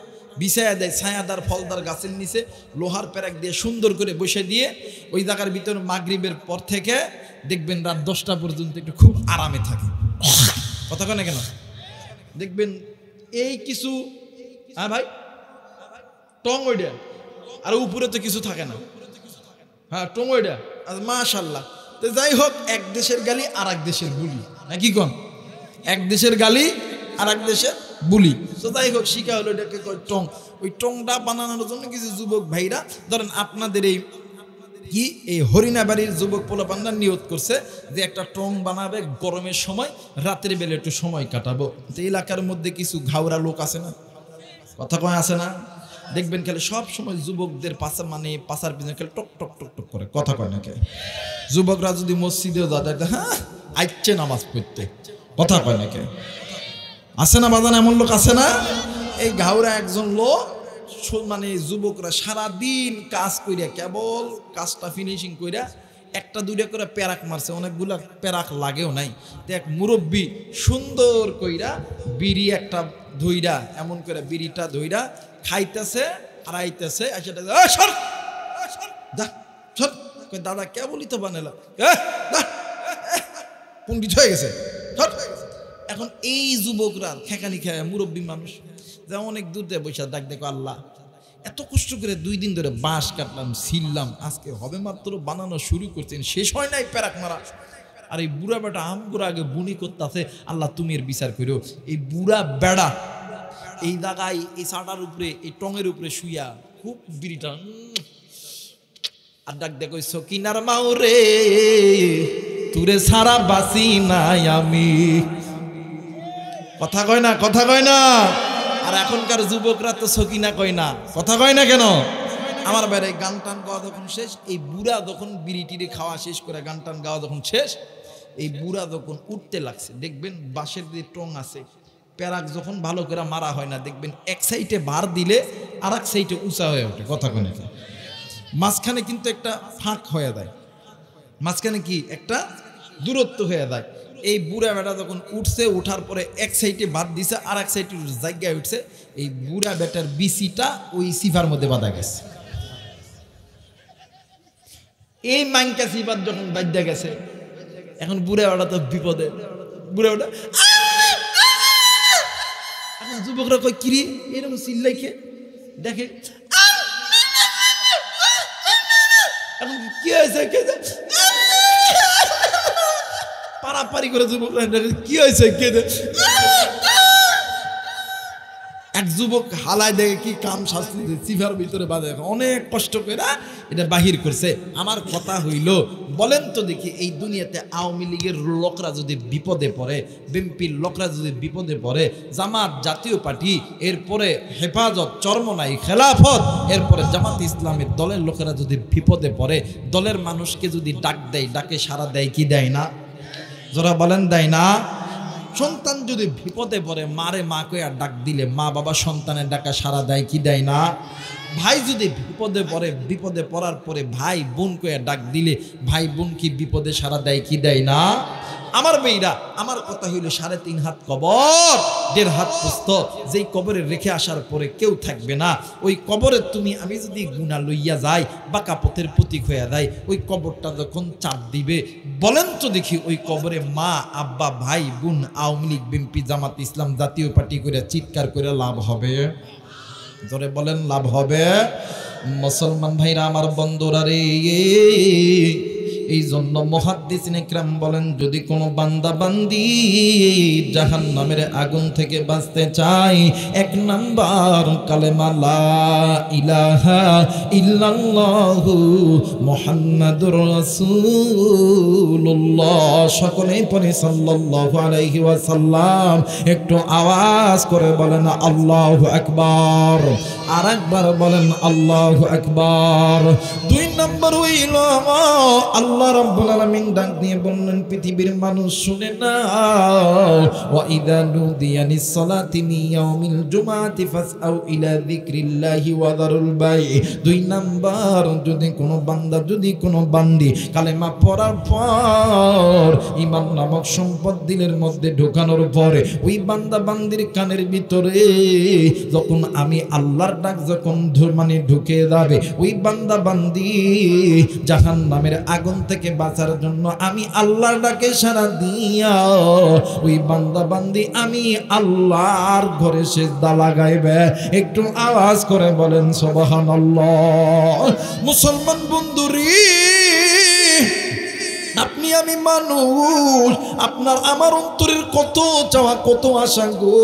Speaker 1: বিছায়া দেয়, ছায়াদার ফলদার গাছের নিচে লোহার প্যারাক দিয়ে সুন্দর করে বসে দিয়ে ওই জায়গার ভিতরে মাগরিবের পর থেকে দেখবেন রাত 10টা পর্যন্ত একটু খুব আরামে থাকে, কথা কয় না কেন? দেখবেন এই কিছু, হ্যাঁ ভাই, টং ওইটা, আর উপরে তো কিছু থাকে না, হ্যাঁ টং ওইটা, মাশাআল্লাহ। তো যাই হোক, এক দেশের গালি আর এক দেশের বুলি, নাকি কোন? এক দেশের গালি আর এক দেশের বুলি। তো যাই হোক, শিখা হলো এটাকে কয় টং। ওই টংটা বানানোর জন্য কিছু যুবক ভাইরা, ধরেন আপনাদের এই হরিণাবাড়ির যুবক পোলাপানরা নিয়ত করছে যে একটা টং বানাবে, গরমের সময় রাতের বেলা একটু সময় কাটাবো। তো এলাকার মধ্যে কিছু ঘাওড়া লোক আছে না, কথা কয় আছে না? দেখবেন খেলে সব সময় যুবকদের পাশার পিছনে খেলে টক টক টক টক করে, কথা কয় নাকি? যুবকরা যদি মসজিদেও যায়, হ্যাঁ আইচ্ছে নামাজ পড়তে, কথা কয় নাকি? আছে না বাজান, এমন লোক আছে না? এই ঘাওড়া একজন লোক, যুবকরা সারাদিন কাজ কইরা, কেবল কাজটা ফিনিশিং কইরা একটা দুইটা করে প্যারাক মারছে, অনেকগুলা প্যারাক লাগেও নাই। তো এক মুরব্বী সুন্দর কইরা বিড়ি একটা ধইরা, এমন করে বিড়িটা ধইরা খাইতেছে আর আইতেছে, দাদা কেবলই তো বানালাম, পণ্ডিত হয়ে গেছে। এখন এই যুবকরা খেকানি খায়, মুরব্বী মানুষ, যা অনেক দূর দিয়ে বসে ডাক, দেখো আল্লাহ এত কষ্ট করে 2 দিন ধরে বাঁশ কাটলাম, ছিললাম, আজকে হবে মাত্র বানানো শুরু করছেন, শেষ হয় নাই প্যারাক মারা। আর এই বুড়া বেটা আমগুলো আগে বুনি করতেছে, আল্লাহ তুমি এর বিচার করো। এই বুড়া বেড়া এই জায়গায় এই চাটার উপরে এই টঙের উপরে শুইয়া খুব বিড়িটা আর ডাক দেখো সকিনার মাওরে তুরে সারা বাসি নাই আমি। কথা কয় না, কথা কয় না। আর এখনকার যুবকরা তো সকিনা কয় না, কথা কয় না কেন? আমার বাইরে গান টান গাওয়া যখন শেষ, এই বুড়া যখন বিড়ি টিড়ি খাওয়া শেষ করে গান টান গাওয়া যখন শেষ, এই বুড়া যখন উঠতে লাগছে, দেখবেন বাঁশের যে টং আছে, প্যারাক যখন ভালো করে মারা হয় না, দেখবেন এক সাইডে ভার দিলে আর এক সাইডে উঁচা হয়ে ওঠে। কথা কয় না, মাঝখানে কিন্তু একটা ফাঁক হয়ে যায়, মাঝখানে কি একটা দূরত্ব হয়ে যায়। এই বুড়া বেটা যখন উঠছে, উঠার পরে এক সাইডে বাদ দিছে আর এক সাইডে জায়গায় উঠছে, এই বুড়া বেটার বিচিটা ওই সিফার মধ্যে বাঁধা গেছে। এই মাইনকা সিফার যখন বাঁধা গেছে, এখন বুড়া বেটা তো বিপদে। বুড়া বেটা এখন যুবকরা কয় কিরে এরকম চিল্লাই খেয়ে দেখে, এখন কি হয়েছে পারাপারি করে যুবকরা কি হয়েছে কেঁদে। এক যুবক হালায় দেখে কি কাম শাস্তি সিফার ভিতরে বাঁধে, অনেক কষ্ট করে এটা বাহির করছে। আমার কথা হইল, বলেন তো দেখি এই দুনিয়াতে আওয়ামী লীগের লোকরা যদি বিপদে পড়ে, বিএনপির লোকরা যদি বিপদে পড়ে, জামাত জাতীয় পার্টি, এরপরে হেফাজত চরমনাই খেলাফত, এরপরে জামাত ইসলামের দলের লোকেরা যদি বিপদে পড়ে, দলের মানুষকে যদি ডাক দেয়, ডাকে সাড়া দেয় কি দেয় না? যারা বলেন দেয় না? সন্তান যদি বিপদে পড়ে, মারে মা কয়ে আর ডাক দিলে মা বাবা সন্তানের ডাকা সাড়া দেয় কি দেয় না? ভাই যদি বিপদে পড়ে, বিপদে পড়ার পরে ভাই বোন কয়ে ডাক দিলে ভাই বোন কি বিপদে সাড়া দেয় কি দেয় না? আমার মেয়েরা, আমার কথা হইল 3.5 হাত কবর, 1.5 হাত প্রস্থ, যেই কবরে রেখে আসার পরে কেউ থাকবে না। ওই কবরে তুমি আমি যদি গুণা লইয়া যাই, বাঁকা পথের প্রতীক হইয়া যায়, ওই কবরটা যখন চাপ দিবে, বলেন তো দেখি ওই কবরে মা আব্বা ভাই বোন আওয়ামী লীগ বিএনপি জামাত ইসলাম জাতীয় পার্টি করে চিৎকার করে লাভ হবে? ধরে বলেন লাভ হবে? মুসলমান ভাইরা আমার বন্ধুরা রে, এই জন্য মুহাদ্দিসিনে কিরাম বলেন, যদি কোনো বান্দা বান্দি জাহান্নামের আগুন থেকে বাঁচতে চায়, 1 নাম্বার কালেমা লা ইলাহা ইল্লাল্লাহু মুহাম্মাদুর রাসূলুল্লাহ। সকলেই পড়ে সাল্লাল্লাহু আলাইহি ওয়াসাল্লাম। একটু আওয়াজ করে বলেন আল্লাহু আকবার। আর একবার বলেন আল্লাহু আকবার। 2 নাম্বার হইল আল্লাহ রাব্বুল আলামিন ডাক দিয়ে বললেন, পৃথিবীর মানুষ শুনে নাও, ওয়া ইযা নুদিয়া লিস-সালাতি মিন ইয়াউমিল জুমআতি ফাসআউ ইলা যিকরিল্লাহি ওয়া যারুল বাই'। 2 নাম্বার, যদি কোনো বান্দা যদি কোনো বান্দি কালেমা পড়ার পর ঈমান নামক সম্পদ দিলের মধ্যে ঢোকানোর পরে, ওই বান্দা বান্দির কানের ভিতরে যখন আমি আল্লাহর ডাক যখন মানে ঢুকে যাবে, ওই বান্দা বান্দি জাহান্নামের আগুন থেকে বাঁচার জন্য আমি আল্লাহর ডাকে সাড়া দিয়া ওই বান্দা বান্দি আমি আল্লাহর ঘরে সিজদা লাগাইবে। একটু আওয়াজ করে বলেন সুবহানাল্লাহ। মুসলমান বন্ধুরি, আপনি আমি মানুষ, আপনার আমার অন্তরের কত চাওয়া কত আশা গো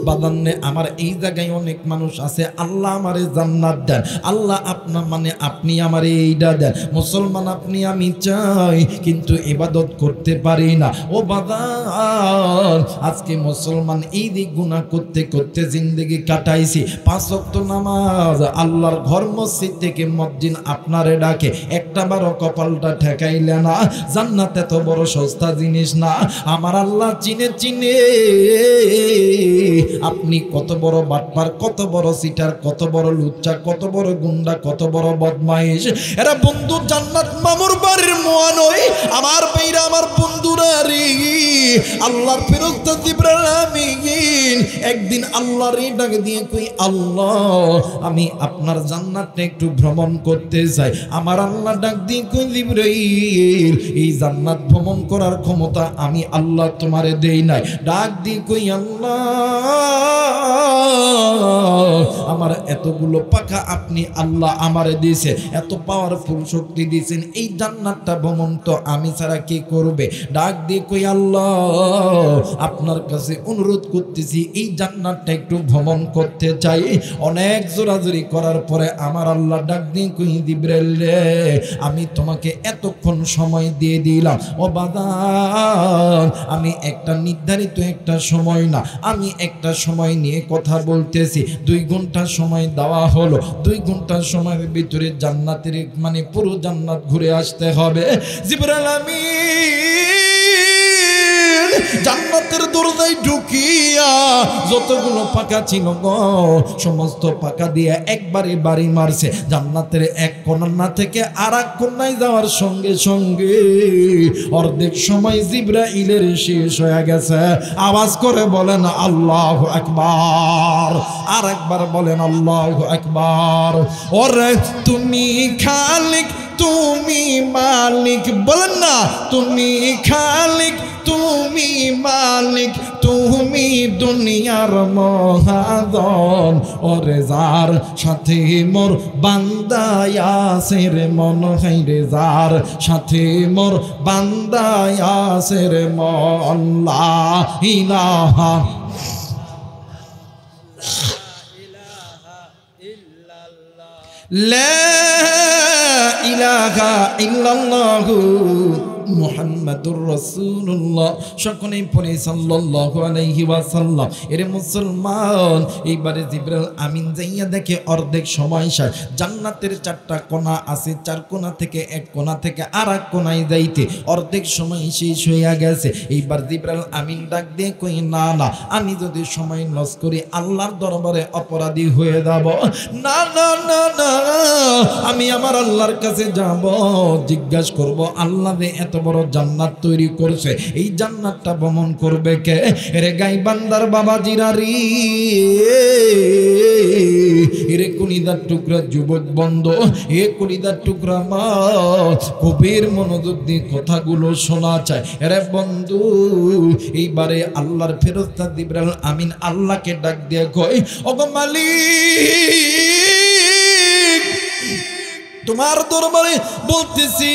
Speaker 1: বাদান্নে। আমার এই জায়গায় অনেক মানুষ আছে, আল্লাহ আমারে জান্নাত দেন, আল্লাহ আপনার মানে আপনি আমারে এইটা দেন। মুসলমান আপনি আমি চাই, কিন্তু ইবাদত করতে পারি না। ও বাদান, আজকে মুসলমান এই দিক গুনাহ করতে করতে জিন্দেগি কাটাইছি। 5 ওয়াক্ত নামাজ, আল্লাহর ঘর মসজিদ থেকে মসজিদ আপনারে ডাকে, একটা বারো কপালটা ঠেকাইলে না। জান্নাত এত বড় সস্তা জিনিস না। আমার আল্লাহ চিনে চিনে আপনি কত বড় বাটপার, কত বড় সিটার, কত বড় লুচ্চা, কত বড় গুন্ডা, কত বড় বদমাইশ। এরা বন্ধু জান্নাত মামুর বাড়ির মোয়া নয়। আমার বেইরা আমার বন্ধুরা রে, আল্লাহর ফেরেশতা জিবরাইল আমিন একদিন আল্লাহর ডাক দিয়ে কই, আল্লাহ আমি আপনার জান্নাতটা একটু ভ্রমণ করতে চাই। আমার আল্লাহ ডাক দিয়ে কই, জিবরাইল এই জান্নাত ভ্রমণ করার ক্ষমতা আমি আল্লাহ তোমারে দেই নাই। ডাক দিয়ে কই, আল্লাহ আমার এতগুলো পাখা আপনি আল্লাহ আমারে দিয়েছে, এত পাওয়ারফুল শক্তি দিয়েছেন, এই জান্নাতটা ভ্রমণ তো আমি ছাড়া কে করবে? ডাক দিয়ে কই, আল্লাহ আপনার কাছে অনুরোধ করতেছি এই জান্নাতটা একটু ভ্রমণ করতে চাই। অনেক জোরাজুরি করার পরে আমার আল্লাহ ডাক দিয়ে কই জিবরাইল রে আমি তোমাকে এতক্ষণ সময় দিয়ে দিলাম ও বাদান, আমি একটা নির্ধারিত একটা সময় না, আমি একটা সময় নিয়ে কথা বলতেছি। 2 ঘন্টা সময় দেওয়া হলো, 2 ঘন্টা সময়ের ভিতরে জান্নাতের মানে পুরো জান্নাত ঘুরে আসতে হবে। জিবরাইল আমিন জান্নাতের দরজায় ঢুকিয়া যতগুলো পাকা ছিল গো সমস্ত পাকা দিয়ে একবারে বাড়ি মারছে। জান্নাতের এক কোণা থেকে আর এক কোণায় যাওয়ার সঙ্গে সঙ্গে অর্ধেক সময় জিবরাইলের শেষ হয়ে গেছে। আওয়াজ করে বলেন আল্লাহু আকবার, আর একবার বলেন আল্লাহু আকবার। ওরে তুমি খালিক তুমি মালিক, বলেন না তুমি খালিক তুমি মালিক, তুমি দুনিয়ার মহাজন। ওরে যার সাথে মোর বান্দায় আছে রে মন, হাইরে যার সাথে মোর বান্দায় আছে রে মন। লা ইলাহা লা ইলাহা ইল্লাল্লাহু মুহাম্মাদুর রাসূলুল্লাহ। সকলেই পড়ে সাল্লাল্লাহু আলাইহি ওয়াসাল্লাম। এর মুসলমান এইবারে জিবরাইল আমিন যাইয়া দেখে অর্ধেক সময় শেষ। জান্নাতের 4টা কোণা আছে, 4 কোণা থেকে এক কোণা থেকে আর এক কোণায় যাইতে অর্ধেক সময় শেষ হইয়া গেছে। এইবার জিবরাইল আমিন ডাক দিয়ে কই না না, আমি যদি সময় লস করি আল্লাহর দরবারে অপরাধী হয়ে যাব। না না না না, আমি আমার আল্লাহর কাছে যাব, জিজ্ঞাসা করব আল্লাহ এত বড় জান্নাত তৈরি করছে, এই জান্নাতটা ভ্রমণ করবে কে? রে গাই বান্দার বাবা জিরারি, এরে কলিদার টুকরা যুবক বন্ধ, এ কলিদার টুকরা মা গভীর মনোযোগ দিয়ে কথাগুলো শোনা চায়। এরে বন্ধু এইবারে আল্লাহর ফেরেশতা জিবরাইল আমিন আল্লাহকে ডাক দিয়ে কয় ওগো মালিক তোমার দরবারে বলতেছি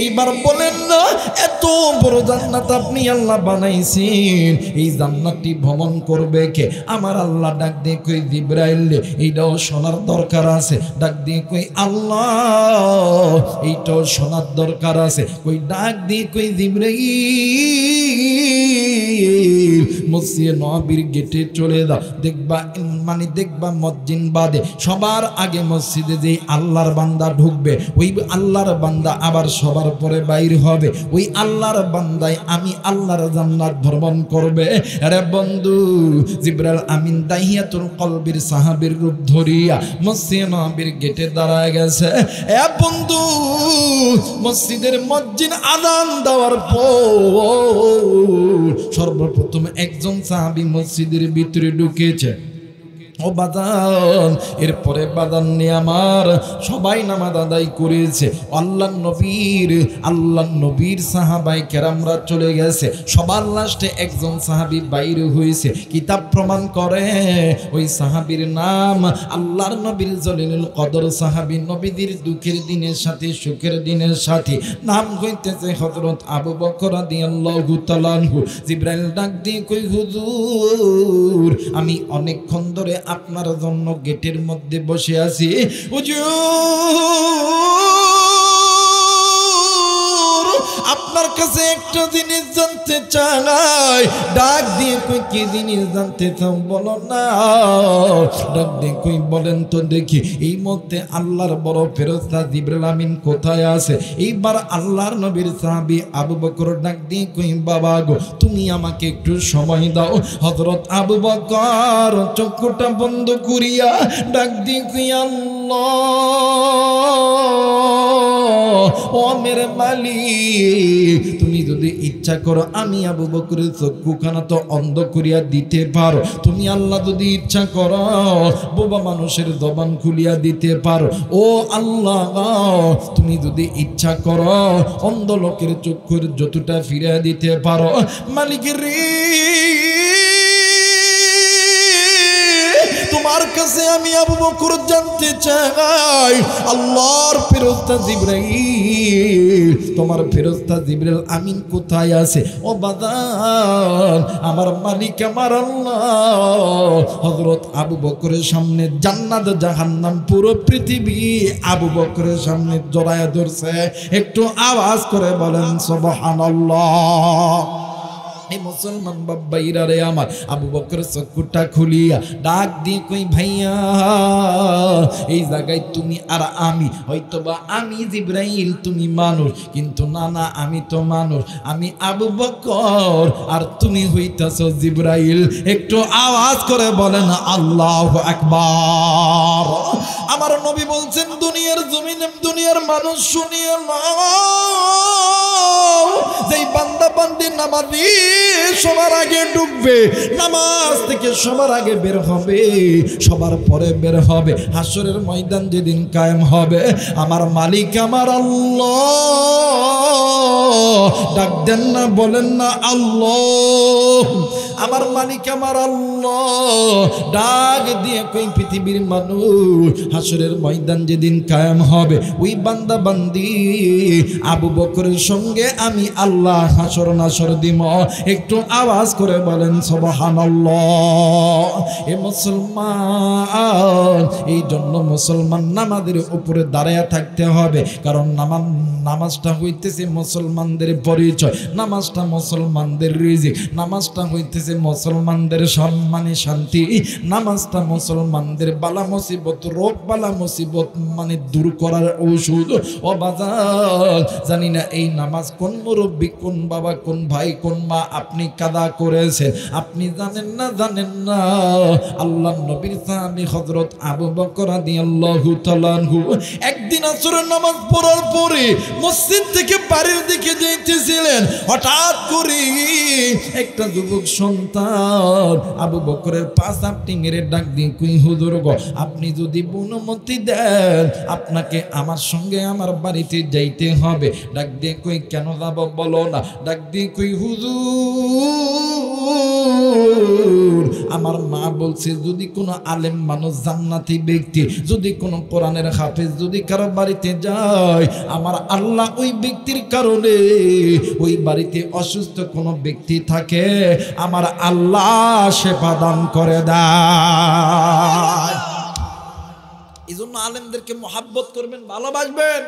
Speaker 1: এইবার বলেন না এত বড় জান্নাত আপনি আল্লাহ বানাইছেন, এই জান্নাতটি ভ্রমণ করবে কে? আমার আল্লাহ ডাক দিয়ে কই জিবরাইল এইটাও শোনার দরকার আছে। ডাক দিয়ে কই আল্লাহ এইটাও শোনার দরকার আছে। কই ডাক দিয়ে কই জিবরাইল মসজিদে নববীর গেটে চলে দাও, দেখবা মানে দেখবা মসজিদ বাদে সবার আগে মসজিদে যে আল্লাহর বান্দা ঢুকবে, ওই আল্লাহর বান্দা আবার সবার পরে বাইর হবে। ওই আল্লাহর বান্দায় আমি আল্লাহর জান্নাত ভ্রমণ করবে। আরে বন্ধু জিবরাইল আমিন দাহিয়াতুল কলবির সাহাবীর রূপ ধরিয়া মসজিদে নববীর গেটে দাঁড়ায় গেছে। এ বন্ধু মসজিদের মসজিদ আযান দেওয়ার পর সর্বপ্রথম একজন সাহাবী মসজিদের ভিতরে ঢুকেছে। ও বাদান এরপরে বাদান নিয়ে আমার সবাই নামাজ আদায় করেছে। আল্লাহ নবীর সাহাবাই কেরামরা চলে গেছে। সবার লাস্টে একজন সাহাবী বাইরে হয়েছে। কিতাব প্রমাণ করে ওই সাহাবীর নাম আল্লাহর নবীর জলিলুল কদর সাহাবী, নবীদের দুঃখের দিনের সাথে সুখের দিনের সাথে নাম হইতেছে হযরত আবু বকর রাদিয়াল্লাহু তাআলা আনহু। জিবরাইল ডাক দিয়ে কই হুজুর আমি অনেকক্ষণ ধরে আপনার জন্য গেটের মধ্যে বসে আছি। আপনার কাছে একটা জিনিস জানতে চাই। ডাক দিয়ে কই কি জিনিস জানতে চাও বলো না। ডাক দিয়ে কই বলেন তো দেখি। এই মধ্যে আল্লাহর বড় ফেরেশতা জিবরাইল আমিন কোথায় আছে? এইবার আল্লাহর নবীর সাহাবী আবু বকর ডাক দিয়ে কই বাবা গো তুমি আমাকে একটু সময় দাও। হযরত আবু বকর চক্ষুটা বন্ধ করিয়া ডাক দিয়ে কই আল্লাহ ও মেরে মালিক তুমি যদি ইচ্ছা করো আমি আবু বকরের চক্ষুখানা তো অন্ধ করিয়া দিতে পারো। তুমি আল্লাহ যদি ইচ্ছা করো বোবা মানুষের জবান খুলিয়া দিতে পারো। ও আল্লাহ তুমি যদি ইচ্ছা করো অন্ধ লোকের চক্ষুর যতটা ফিরিয়ে দিতে পারো। মালিক রে তোমার কাছে আমি আবু বকর জানতে চাই আল্লাহর ফেরেশতা জিবরাইল, তোমার ফেরেশতা জিবরাইল আমিন কোথায় আছে? ও বাদান, আমার মালিক আমার আল্লাহ হযরত আবু বকরের সামনে জান্নাত জাহান্নাম পুরো পৃথিবী আবু বকরের সামনে জড়ায়া ধরছে। একটু আওয়াজ করে বলেন সুবহানাল্লাহ। এই মুসলমান বাবাইরা রে আমার, আবু বকর চক্ষুটা খুলিয়া ডাক দিয়ে কই ভাইয়া, এই জায়গায় তুমি আর আমি, হয়তোবা আমি জিবরাইল তুমি মানুষ, কিন্তু না না আমি তো মানুষ, আমি আবু বকর আর তুমি হইতাছো জিবরাইল। একটু আওয়াজ করে বলেন আল্লাহু আকবার। আমার নবী বলছেন দুনিয়ার জমিনে দুনিয়ার মানুষ শুনিয়ে নাও, যেই বান্দা বান্দি নামাজি সবার আগে ডুববে, নামাজ থেকে সবার আগে বের হবে, সবার পরে বের হবে, হাসরের ময়দান যেদিন কায়েম হবে, আমার মালিক আমার আল্লাহ ডাক দেন না, বলেন না আল্লাহ, আমার মালিক আমার আল্লাহ ডাক দিয়ে কই পৃথিবীর মানুষ হাসরের ময়দান যেদিন কায়েম হবে, ওই বান্দা বান্দি আবু বকরের সঙ্গে আমি আল্লাহ হাসর নাসর দিব। একটু আওয়াজ করে বলেন সুবহানাল্লাহ। এ মুসলমান, এই জন্য মুসলমান নামাজের উপরে দাঁড়ায়া থাকতে হবে, কারণ নামাজটা হইতেছে মুসলমানদের পরিচয়, নামাজটা মুসলমানদের রিজিক, নামাজটা হইতেছে মুসলমানদের সম্মানে শান্তি, নামাজটা মুসলমানদের বালা মুসিবত রোগ বালা মুসিবত মানে দূর করার ঔষধ। ও বাজার, জানি না এই নামাজ কোন মুরব্বী, কোন বাবা, কোন ভাই, কোন মা আপনি কাদা করেছেন, আপনি জানেন না, জানেন না। আল্লাহ নবীর সাহাবী হযরত আবু বকর রাদিয়াল্লাহু তাআলা আনহু একদিন আসরের নামাজ পড়ার পরে মসজিদ থেকে বাড়ির দিকে যাইতেছিলেন, হঠাৎ করে একটা যুবক সন্তান আবু বকরের পাশ আপনি মেরে ডাক দিয়ে কই হুজুর গো, আপনি যদি অনুমতি দেন আপনাকে আমার সঙ্গে আমার বাড়িতে যাইতে হবে। ডাক দিয়ে কই কেন যাব বলো না? ডাক দিয়ে কই হুজুর আমার মা বলছে যদি কোনো আলেম মানুষ জান্নাতি ব্যক্তি, যদি কোনো কোরআনের হাফেজ যদি কারো বাড়িতে যায়, আমার আল্লাহ ওই ব্যক্তির কারণে ওই বাড়িতে অসুস্থ কোনো ব্যক্তি থাকে, আমার আল্লাহ সেবা দান করে দেয়। এই জন্য আলেমদেরকে মহাব্বত করবেন, ভালোবাসবেন।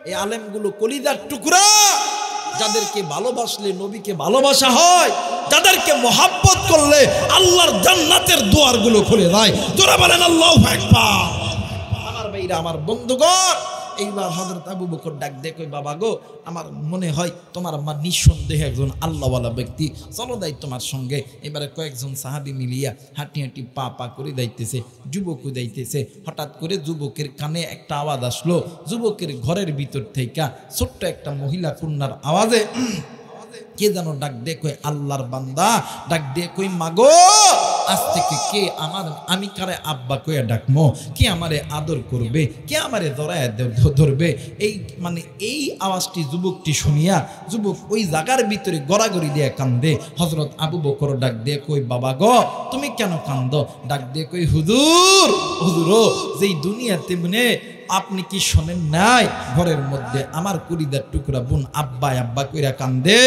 Speaker 1: এই আলেমগুলো কলিজার টুকরা, যাদেরকে ভালোবাসলে নবীকে ভালোবাসা হয়, যাদেরকে মহাব্বত করলে আল্লাহর জান্নাতের দুয়ারগুলো খুলে যায়। তোরা বলেন আল্লাহু আকবার। আমার ভাইরা, আমার বন্ধুগণ, এইবার হযরত আবু বকর ডাক দিয়ে কই বাবা গো, আমার মনে হয় তোমার মা নিঃসন্দেহে একজন আল্লাহওয়ালা ব্যক্তি, চলো যাই তোমার সঙ্গে। এবারে কয়েকজন সাহাবী মিলিয়া হাঁটি হাঁটি পা পা করে যাইতেছে, যুবকও যাইতেছে। হঠাৎ করে যুবকের কানে একটা আওয়াজ আসলো, যুবকের ঘরের ভিতর থেকে ছোট্ট একটা মহিলা কন্যার আওয়াজে কে যেন ডাক দিয়ে কই আল্লাহর বান্দা, ডাক দিয়ে কই মাগো, আজ থেকে কে আমি কারে আব্বা কইয়া ডাকমো, কে আমারে আদর করবে, কে আমারে ধরায় ধরবে। এই মানে এই আওয়াজটি যুবকটি শুনিয়া যুবক ওই জায়গার ভিতরে গড়াগড়ি দিয়ে কান্দে। হযরত আবু বকর ডাক দিয়ে কই বাবা গো, তুমি কেন কান্দো? ডাক দিয়ে কই হুজুর, হুজুরও যেই দুনিয়াতে মানে আপনি কি শোনেন নাই, ঘরের মধ্যে আমার কলিজার টুকরা বোন আব্বা আব্বা কইরা কান্দে,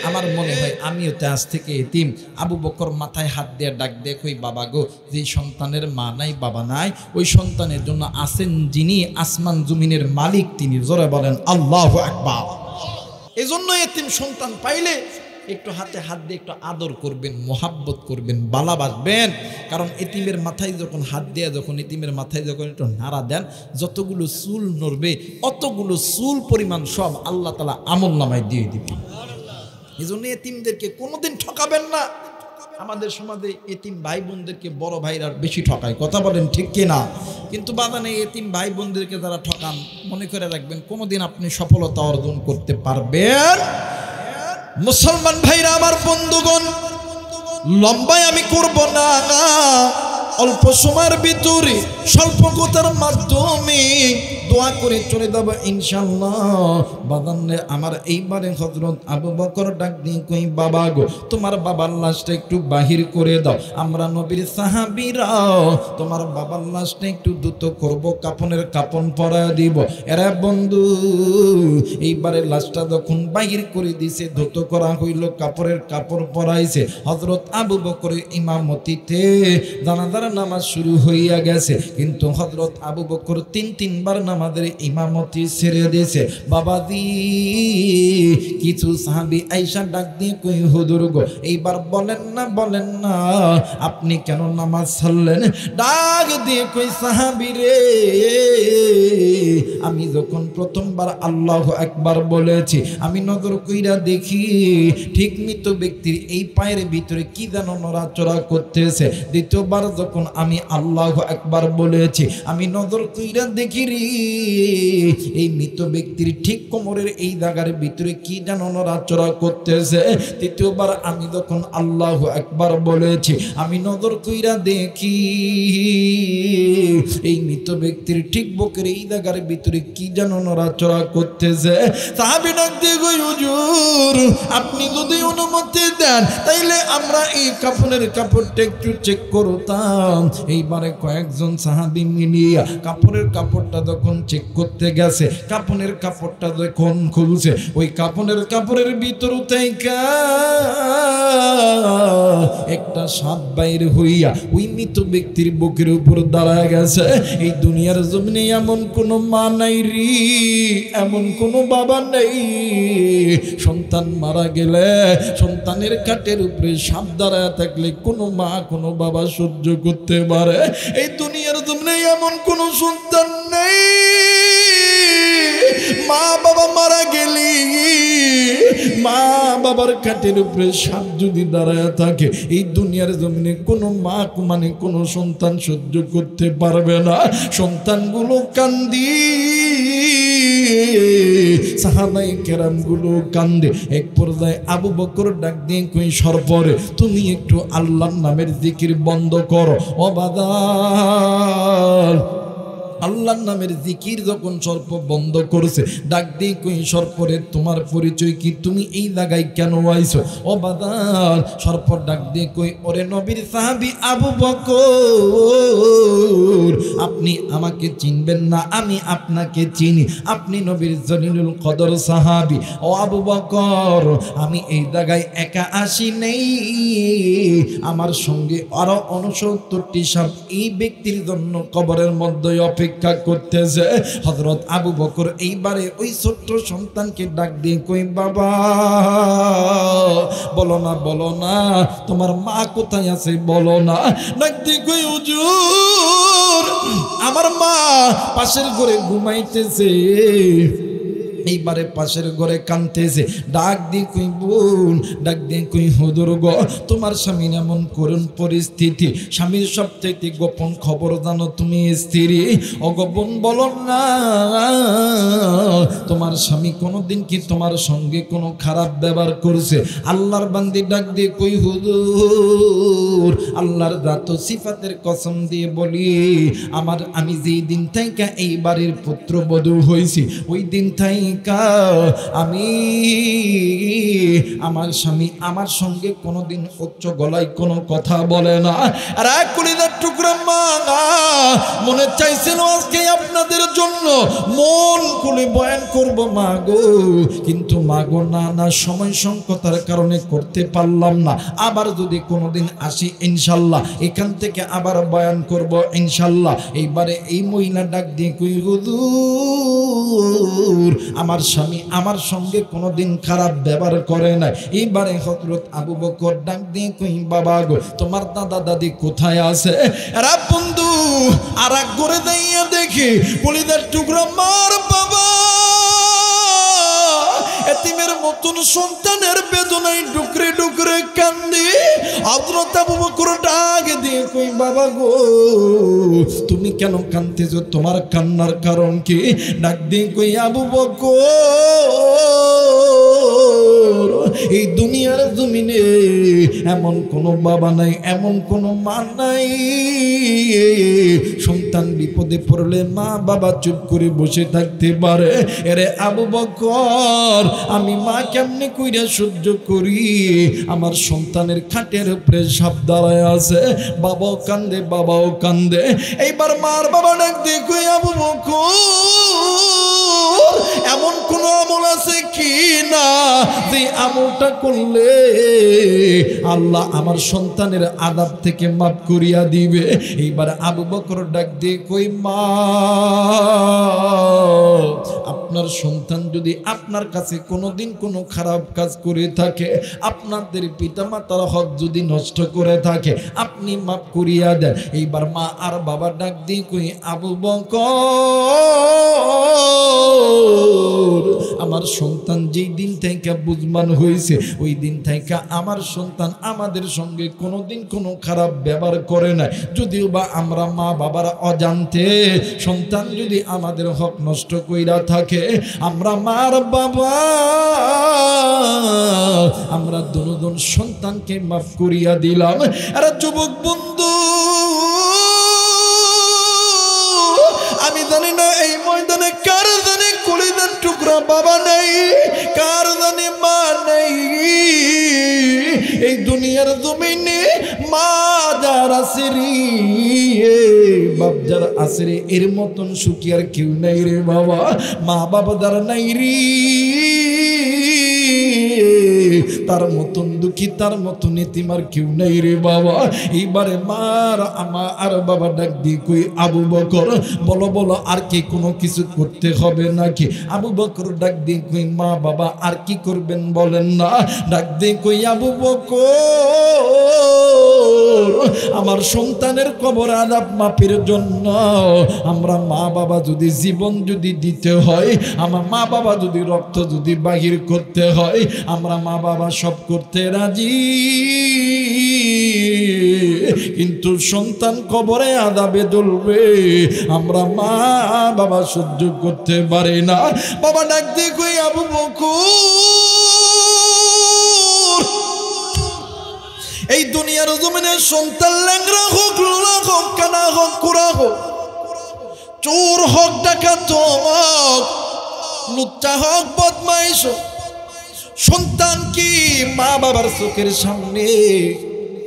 Speaker 1: আমার মনে হয় আমিও তো আজ থেকে এতিম। আবু বকর মাথায় হাত দিয়ে ডাক দিয়ে কই বাবা গো, যে সন্তানের মা নাই বাবা নাই, ওই সন্তানের জন্য আছেন যিনি আসমান জমিনের মালিক, তিনি। জোরে বলেন আল্লাহু আকবার। এই জন্য এতিম সন্তান পাইলে একটু হাতে হাত দিয়ে একটু আদর করবেন, মোহাব্বত করবেন, ভালোবাসবেন। কারণ এতিমের মাথায় যখন হাত দেয়া, যখন এতিমের মাথায় যখন একটু নাড়া দেন, যতগুলো চুল নড়বে অতগুলো চুল পরিমাণ সব আল্লাহ তাআলা আমল নামায় দিয়ে দিবে। এই জন্য এতিমদেরকে কোনোদিন ঠকাবেন না। আমাদের সমাজে এতিম ভাই বোনদেরকে বড় ভাইরা বেশি ঠকায়, কথা বলেন ঠিক কিনা? কিন্তু বাদানে এতিম ভাই বোনদেরকে যারা ঠকান, মনে করে রাখবেন কোনোদিন আপনি সফলতা অর্জন করতে পারবেন। মুসলমান ভাইরা আমার, বন্ধুগণ, লম্বায় আমি করব না, অল্প সময়ের ভিতরে স্বল্প কথার মাধ্যমে দোয়া করে চলে যাব ইনশাআল্লাহ। বাদান্নে আমার এইবারে হযরত আবু বকর ডাক দিয়ে কই বাবা গো তোমার বাবার লাশটা একটু বাহির করে দাও, আমরা নবীর সাহাবীরা তোমার বাবার লাশটা একটু দ্রুত করব, কাফনের কাফন পরায় দিব। এরা বন্ধু এইবারে লাশটা যখন বাহির করে দিছে, দ্রুত করা হইল, কাপড়ের কাপড় পরাইছে। হযরত আবু বকরের ইমামতিতে জানাজার নামাজ শুরু হইয়া গেছে, কিন্তু হযরত আবু বকর তিনবার নামাজের ইমামতি ছেড়ে দিয়েছে। বাবাজি কিছু সাহাবী আয়েশা ডাক দিয়ে কই হুজুর গো এইবার বলেন না আপনি কেন নামাজ ছাড়লেন? ডাক দিয়ে কই সাহাবী রে আমি যখন প্রথমবার আল্লাহু আকবার বলেছি, আমি নজর কইরা দেখি ঠিক মৃত ব্যক্তির এই পায়ের ভিতরে কি যেন নড়াচড়া করতেছে। দ্বিতীয়বার যখন আমি আল্লাহু আকবার বলেছি, আমি নজর কইরা দেখি রে এই মৃত ব্যক্তির ঠিক কোমরের এই জায়গার ভিতরে কি যেন নড়াচড়া করতেছে। তৃতীয়বার আমি যখন আল্লাহু আকবার বলেছি, আমি নজর কইরা দেখি এই মৃত ব্যক্তির ঠিক বুকের এই জায়গার ভিতরে কি যেন নড়াচড়া করতেছে। সাহাবী ডাক দিয়ে কই হুজুর আপনি যদি অনুমতি দেন তাইলে আমরা এই কাফনের কাপড়টা একটু চেক করতাম। এইবারে কয়েকজন সাহাবী মিলিয়া কাপড়ের কাপড়টা যখন চেক করতে গেছে, কাফনের কাপড়টা যখন খুলছে, ওই কাফনের কাপড়ের ভিতর থেকে একটা সাপ বাইর হইয়া ওই মৃত ব্যক্তির বুকের উপর দাঁড়ায় গেছে। এই দুনিয়ার জমিনে এমন কোনো মা নাই রে, এমন কোনো বাবা নেই সন্তান মারা গেলে সন্তানের কাটের উপরে সাপ দাঁড়ায় থাকলে কোনো মা কোনো বাবা সহ্য করতে পারে। এই দুনিয়ার জমিনে এমন কোনো সন্তান নেই মা বাবা মারা গেলি মা বাবার কাটের উপরে সাপ যদি দাঁড়ায় থাকে, এই দুনিয়ার জমিনে কোনো মা মানে কোনো সন্তান সহ্য করতে পারবে না। সন্তানগুলো কান্দি, সাহাবায়ে কেরামগুলো কান্দে। এক পর্যায়ে আবু বকর ডাক দিয়ে কই সরপরে তুমি একটু আল্লাহর নামের জিকির বন্ধ করো। ও বাদাল আল্লাহর নামের জিকির যখন সর্প বন্ধ করছে, ডাক দিয়ে কই সর্পরে তোমার পরিচয় কি, তুমি এই জায়গায় কেন আইছো? ও বাদাল সর্প ডাক দিয়ে কই ওরে নবীর সাহাবী আবু বকর আপনি আমাকে চিনবেন না, আমি আপনাকে চিনি, আপনি নবীর জলিলুল কদর সাহাবী। ও আবু বকর আমি এই জায়গায় একা আসি নেই, আমার সঙ্গে আরো 69টি সাপ এই ব্যক্তির জন্য কবরের মধ্যে অপেক্ষা করতেছে। হযরত আবু বকর এইবারে ওই ছোট্ট সন্তানকে ডাক দিয়ে কই বাবা বলো না তোমার মা কোথায় আছে বলো না। ডাক দিয়ে কই হুজুর আমার মা পাশের ঘরে ঘুমাইতেছে। এইবারে পাশের ঘরে কাঁদতেছে, ডাক দিয়ে কই বোন, ডাক দিয়ে কই হুজুর গো তোমার স্বামীর এমন করুণ পরিস্থিতি, স্বামীর সবথেকে গোপন খবর জানো তুমি স্ত্রী। অগোপন বলো না তোমার স্বামী কোনোদিন কি তোমার সঙ্গে কোনো খারাপ ব্যবহার করছে? আল্লাহর বান্দি ডাক দিয়ে কই হুজুর আল্লাহর জাত সিফাতের কসম দিয়ে বলি আমি যেই দিন থেকে এই বাড়ির পুত্রবধূ হয়েছি ওই দিন থেকে আমি আমার স্বামী আমার সঙ্গে কোনোদিন উচ্চ গলায় কোনো কথা বলে না। আর এক কলিজার টুকরা মা মনে চাইছিল আজকে আপনাদের জন্য মন খুলে বয়ান করব মা গো, কিন্তু মা গো না সময় সংকটার কারণে করতে পারলাম না। আবার যদি কোনোদিন আসি ইনশাল্লাহ এখান থেকে আবার বয়ান করব ইনশাল্লাহ। এইবারে এই মহিলা ডাক দিয়ে কই হুজুর আমার স্বামী আমার সঙ্গে কোনোদিন খারাপ ব্যবহার করে না। এইবারে হযরত আবু বকর ডাক দিয়ে কই বাবা গো তোমার দাদা দাদি কোথায় আছে? এরা বন্ধু আর এক করে দাইয়া দেখি কলিজার টুকরা মার বাবা এতিমের মতন সন্তানের বেদনায় ডুকরে ডুকরে কান্দি। হযরত আবু বকর ডাক দিয়ে কই বাবা গো তুমি কেন কাঁদতেছো তোমার কান্নার কারণ কি ডাক দিয়ে কই আবু বকর এই দুনিয়ার জমিনে এমন কোন বাবা নাই এমন কোন মা নাই সন্তান বিপদে পড়লে মা বাবা চুপ করে বসে থাকতে পারে এরে আবু বকর আমি মা কেমনে কইরা সহ্য করি আমার সন্তানের খাটের উপরে সাপ দাঁড়ায় আছে বাবাও কান্দে এইবার মার বাবা ডাক দিয়ে কই আবু বকর এমন কোন আমল আছে কি না যে আমলটা করলে আল্লাহ আমার সন্তানের আযাব থেকে মাফ করিয়া দিবে এইবার আবু বকর ডাক দিয়ে কই মা আপনার সন্তান যদি আপনার কাছে কোনোদিন কোনো খারাপ কাজ করে থাকে আপনাদের পিতামাতার হক যদি নষ্ট করে থাকে আপনি মাফ করিয়া দেন এইবার মা আর বাবা ডাক দিয়ে কই আবু বকর আমার সন্তান যেই দিন থেকে বুঝমান হয়েছে ওই দিন থেকে আমার সন্তান আমাদের সঙ্গে কোনোদিন কোনো খারাপ ব্যবহার করে না যদিও বা আমরা মা বাবার অজান্তে সন্তান যদি আমাদের হক নষ্ট কইরা থাকে আমরা মার বাবা আমরা দুজন সন্তানকে মাফ করিয়া দিলাম আরে যুবক বন্ধু আমি জানি না এই ময়দানে কার জানে কলিজার টুকরা বাবা নাই কার জানে মা নাই এই দুনিয়ার জমিনে মা যার আছে রে বাপ যার আছে রে এর মতন সুখী আর কেউ নাই রে বাবা মা বাবা যার নাই রে তার মতন দুঃখী তার মতন এতিম আর কেউ নাই রে বাবা এইবারে মার আমা আর বাবা ডাক দিয়ে কই আবু বকর বলো বলো আর কি কোনো কিছু করতে হবে নাকি আবু বকর ডাক দিয়ে কই মা বাবা আর কি করবেন বলেন না ডাক দিয়ে কই আবু বকর আমার সন্তানের কবর আযাব মাফের জন্য আমরা মা বাবা যদি জীবন যদি দিতে হয় আমার মা বাবা যদি রক্ত যদি বাহির করতে হয় আমরা মা বাবা সব করতে রাজি কিন্তু সন্তান কবরে আযাবে জ্বলবে আমরা মা বাবা সহ্য করতে পারি না বাবা ডাক দিয়ে কই আবু বকর এই দুনিয়ার জমিনে সন্তান ল্যাংড়া হোক লোলা হোক কানা হোক কুড়া হোক চোর হোক ডাকাত হোক লুচ্চা হোক বদমাইশ হোক সন্তান কি মা বাবার চোখের সামনে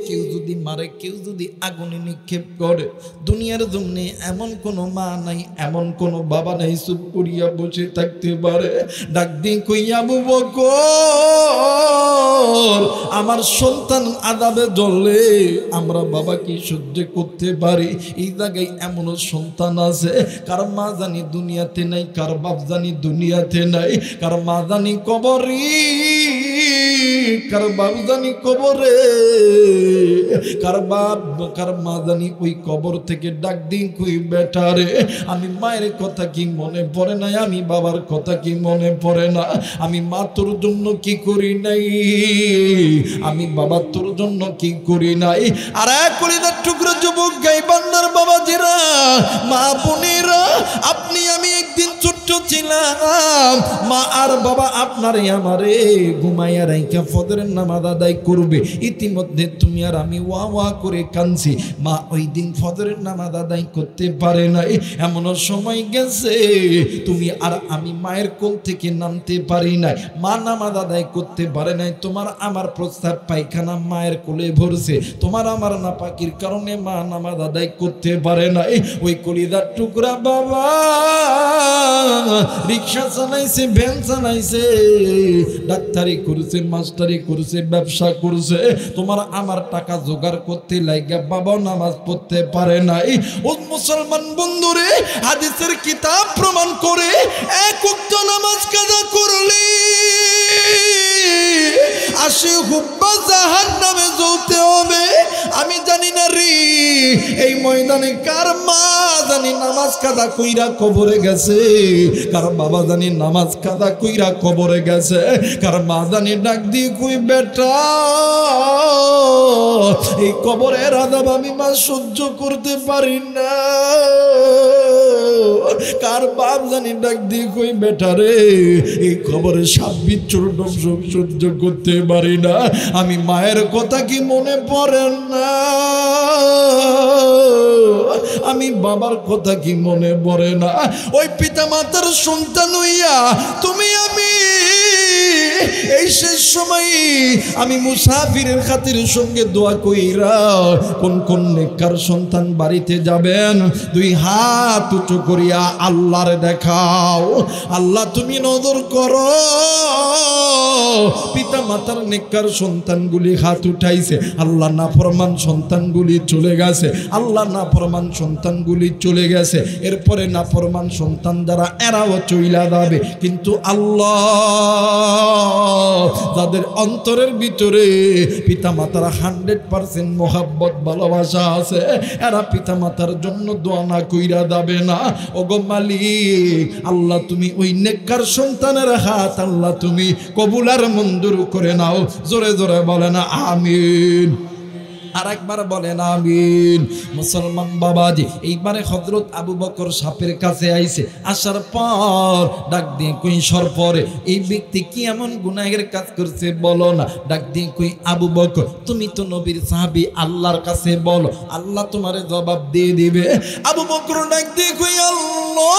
Speaker 1: কেউ যদি মারে কেউ যদি আগুনে নিক্ষেপ করে দুনিয়ার জন্য এমন কোনো মা নাই এমন কোনো বাবা নাই চুপ করিয়া বসে থাকতে পারে ডাক দিয়ে কই আবু বকর আমার সন্তান আযাবে জ্বললে আমরা বাবা কি সহ্য করতে পারি এই জায়গায় এমনও সন্তান আছে কার মা জানি দুনিয়াতে নাই কার বাপ জানি দুনিয়াতে নাই কার মা জানি কবরে কার বাপ জানি কবরে কার বাপ কার মা জানি ওই কবর থেকে ডাক দিন কই বেটারে আমি মায়ের কথা কি মনে পড়ে না আমি বাবার কথা কি মনে পড়ে না আমি মা তোর জন্য কি করি নাই আমি বাবা তোর জন্য কি করি নাই আর এক কলিজার টুকরো যুবক গাইবান্দার বাবাজিরা মা বোনেরা আপনি আমি একদিন ছোট্ট ছিলাম মা আর বাবা আপনারে আমারে ঘুমাইয়া রাইখা ফজরের নামাজ আদায় করবে ইতিমধ্যে তুমি আর আমি ওয়া ওয়া করে কাঁদছি মা ওই দিন ফজরের নামাজ আদায় করতে পারে নাই এমন সময় গেছে তুমি আর আমি মায়ের কোল থেকে নামতে পারি নাই মা নামাজ আদায় করতে পারে নাই তোমার আমার প্রস্তাব পায়খানা মায়ের কোলে ভরছে তোমার আমার নাপাকির কারণে মা নামাজ আদায় করতে পারে নাই ওই কলিজার টুকরা বাবা রিক্সা চালাইছে ভ্যান চালাইছে ডাক্তারি করছে মাস্টারি করছে ব্যবসা করছে তোমার আমার টাকা জোগাড় করতে লাগা বাবা নামাজ পড়তে পারে নাই ও মুসলমান বন্ধুরে হাদিসের কিতাব প্রমাণ করে এক ওয়াক্ত নামাজ কাজা করলে আসে হুব্বা জাহান্নামে জ্বলতে হবে আমি জানি না রে এই ময়দানে কার মা জানি নামাজ কাজা কইরা কবরে গেছে কার বাবা জানি নামাজ কাজা কইরা কবরে গেছে কার মা জানি ডাক দিয়ে কই বেটা এই কবরের আযাব আমি মা সহ্য করতে পারি না। কার বাপ জানি ডাক দিয়ে কই বেটা রে, এই খবরে সাপ বিচ্ছুর সহ্য করতে পারি না। আমি মায়ের কথা কি মনে পড়ে না, আমি বাবার কথা কি মনে পড়ে না। ওই পিতা মাতার সন্তান হইয়া তুমি আমি এই শেষ সময় আমি মুসাফিরের খাতির সঙ্গে দোয়া কইরা কোন কোন নেককার সন্তান বাড়িতে যাবেন, দুই হাত উঁচু করিয়া আল্লাহর দেখাও। আল্লাহ তুমি নজর করো, পিতা মাতার নেককার সন্তানগুলি হাত উঠাইছে, আল্লাহ নাফরমান সন্তানগুলি চলে গেছে, আল্লাহ নাফরমান সন্তানগুলি চলে গেছে। এরপরে নাফরমান সন্তান যারা এরাও চইলা যাবে, কিন্তু আল্লাহ যাদের অন্তরের ভিতরে পিতা মাতার 100% মোহাব্বত ভালোবাসা আছে, এরা পিতা মাতার জন্য দোয়া না কইরা যাবে না। ওগো মালিক আল্লাহ তুমি ওই নেককার সন্তানের হাত আল্লাহ তুমি কবুল আর মঞ্জুর করে নাও। জোরে জোরে বলেন আমিন, আর একবার বলেন আমিন। মুসলমান বাবাজি, এইবারে হযরত আবু বকর সাপের কাছে আইছে, আসার পর ডাক দিয়ে কই সরপরে এই ব্যক্তি কি এমন গুনাহের কাজ করছে বলো না। ডাক দিয়ে কই আবু বকর তুমি তো নবীর সাহাবী, আল্লাহর কাছে বলো, আল্লাহ তোমারে জবাব দিয়ে দিবে। আবু বকর ডাক দিয়ে কই আল্লাহ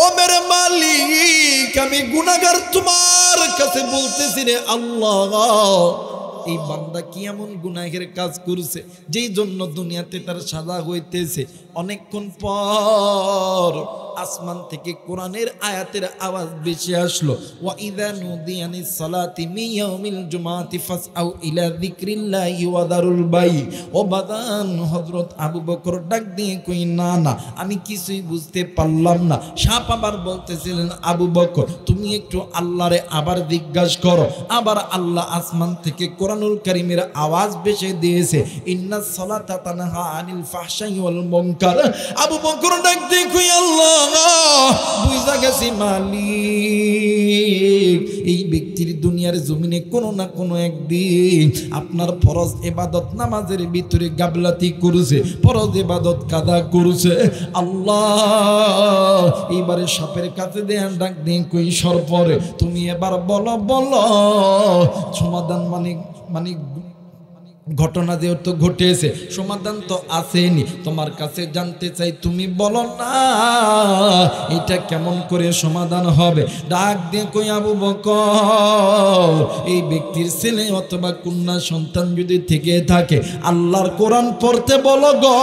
Speaker 1: ও মেরে মালিক, আমি গুনাহগার তোমার কাছে বলতেছি রে আল্লাহ, এই বান্দা কি এমন গুনাহের কাজ করছে যেই জন্য দুনিয়াতে তার সাজা হইতেছে। অনেকক্ষণ পর আসমান থেকে কোরআনের আয়াতের আওয়াজ বেশি আসলো, ওয়া ইযা নুদিয়ানিস সালাতি মিন ইয়াউমিল জুমআতি ফাসআউ ইলা যিকরিল্লাহি ওয়া দারুল বাই। ও বাদান হযরত আবু বকর ডাক দিয়ে কই না না আমি কিছুই বুঝতে পারলাম না। সাপ আবার বলতেছিলেন আবু বকর তুমি একটু আল্লাহরে আবার জিজ্ঞাসা করো। আবার আল্লাহ আসমান থেকে কোরআনুল কারীমের আওয়াজ বেশি দিয়েছে, ইন্নাস সালাতা তানহা আনিল ফাহশাই ওয়াল মুনকার। আবু বকর ডাক দিয়ে কই আল্লাহ বুঝা গেছি মালিক, এই ব্যক্তির দুনিয়ার জমিনে কোনো না কোনো একদিন আপনার ফরজ ইবাদত নামাজের ভিতরে গাফলাতি করেছে, ফরজ ইবাদত কাদা করেছে। আল্লাহ এইবারে সাপের কাছে দেন ডাক দিয়ে কই সরপরে তুমি এবার বলো বলো সমাধান, মানে ঘটনা যেহেতু ঘটেছে সমাধান তো আসেনি, তোমার কাছে জানতে চাই তুমি বলো না এটা কেমন করে সমাধান হবে। ডাক দিয়ে কই আবু বকর এই ব্যক্তির ছেলে অথবা কন্যা সন্তান যদি থেকে থাকে আল্লাহর কোরআন পড়তে বলো গো,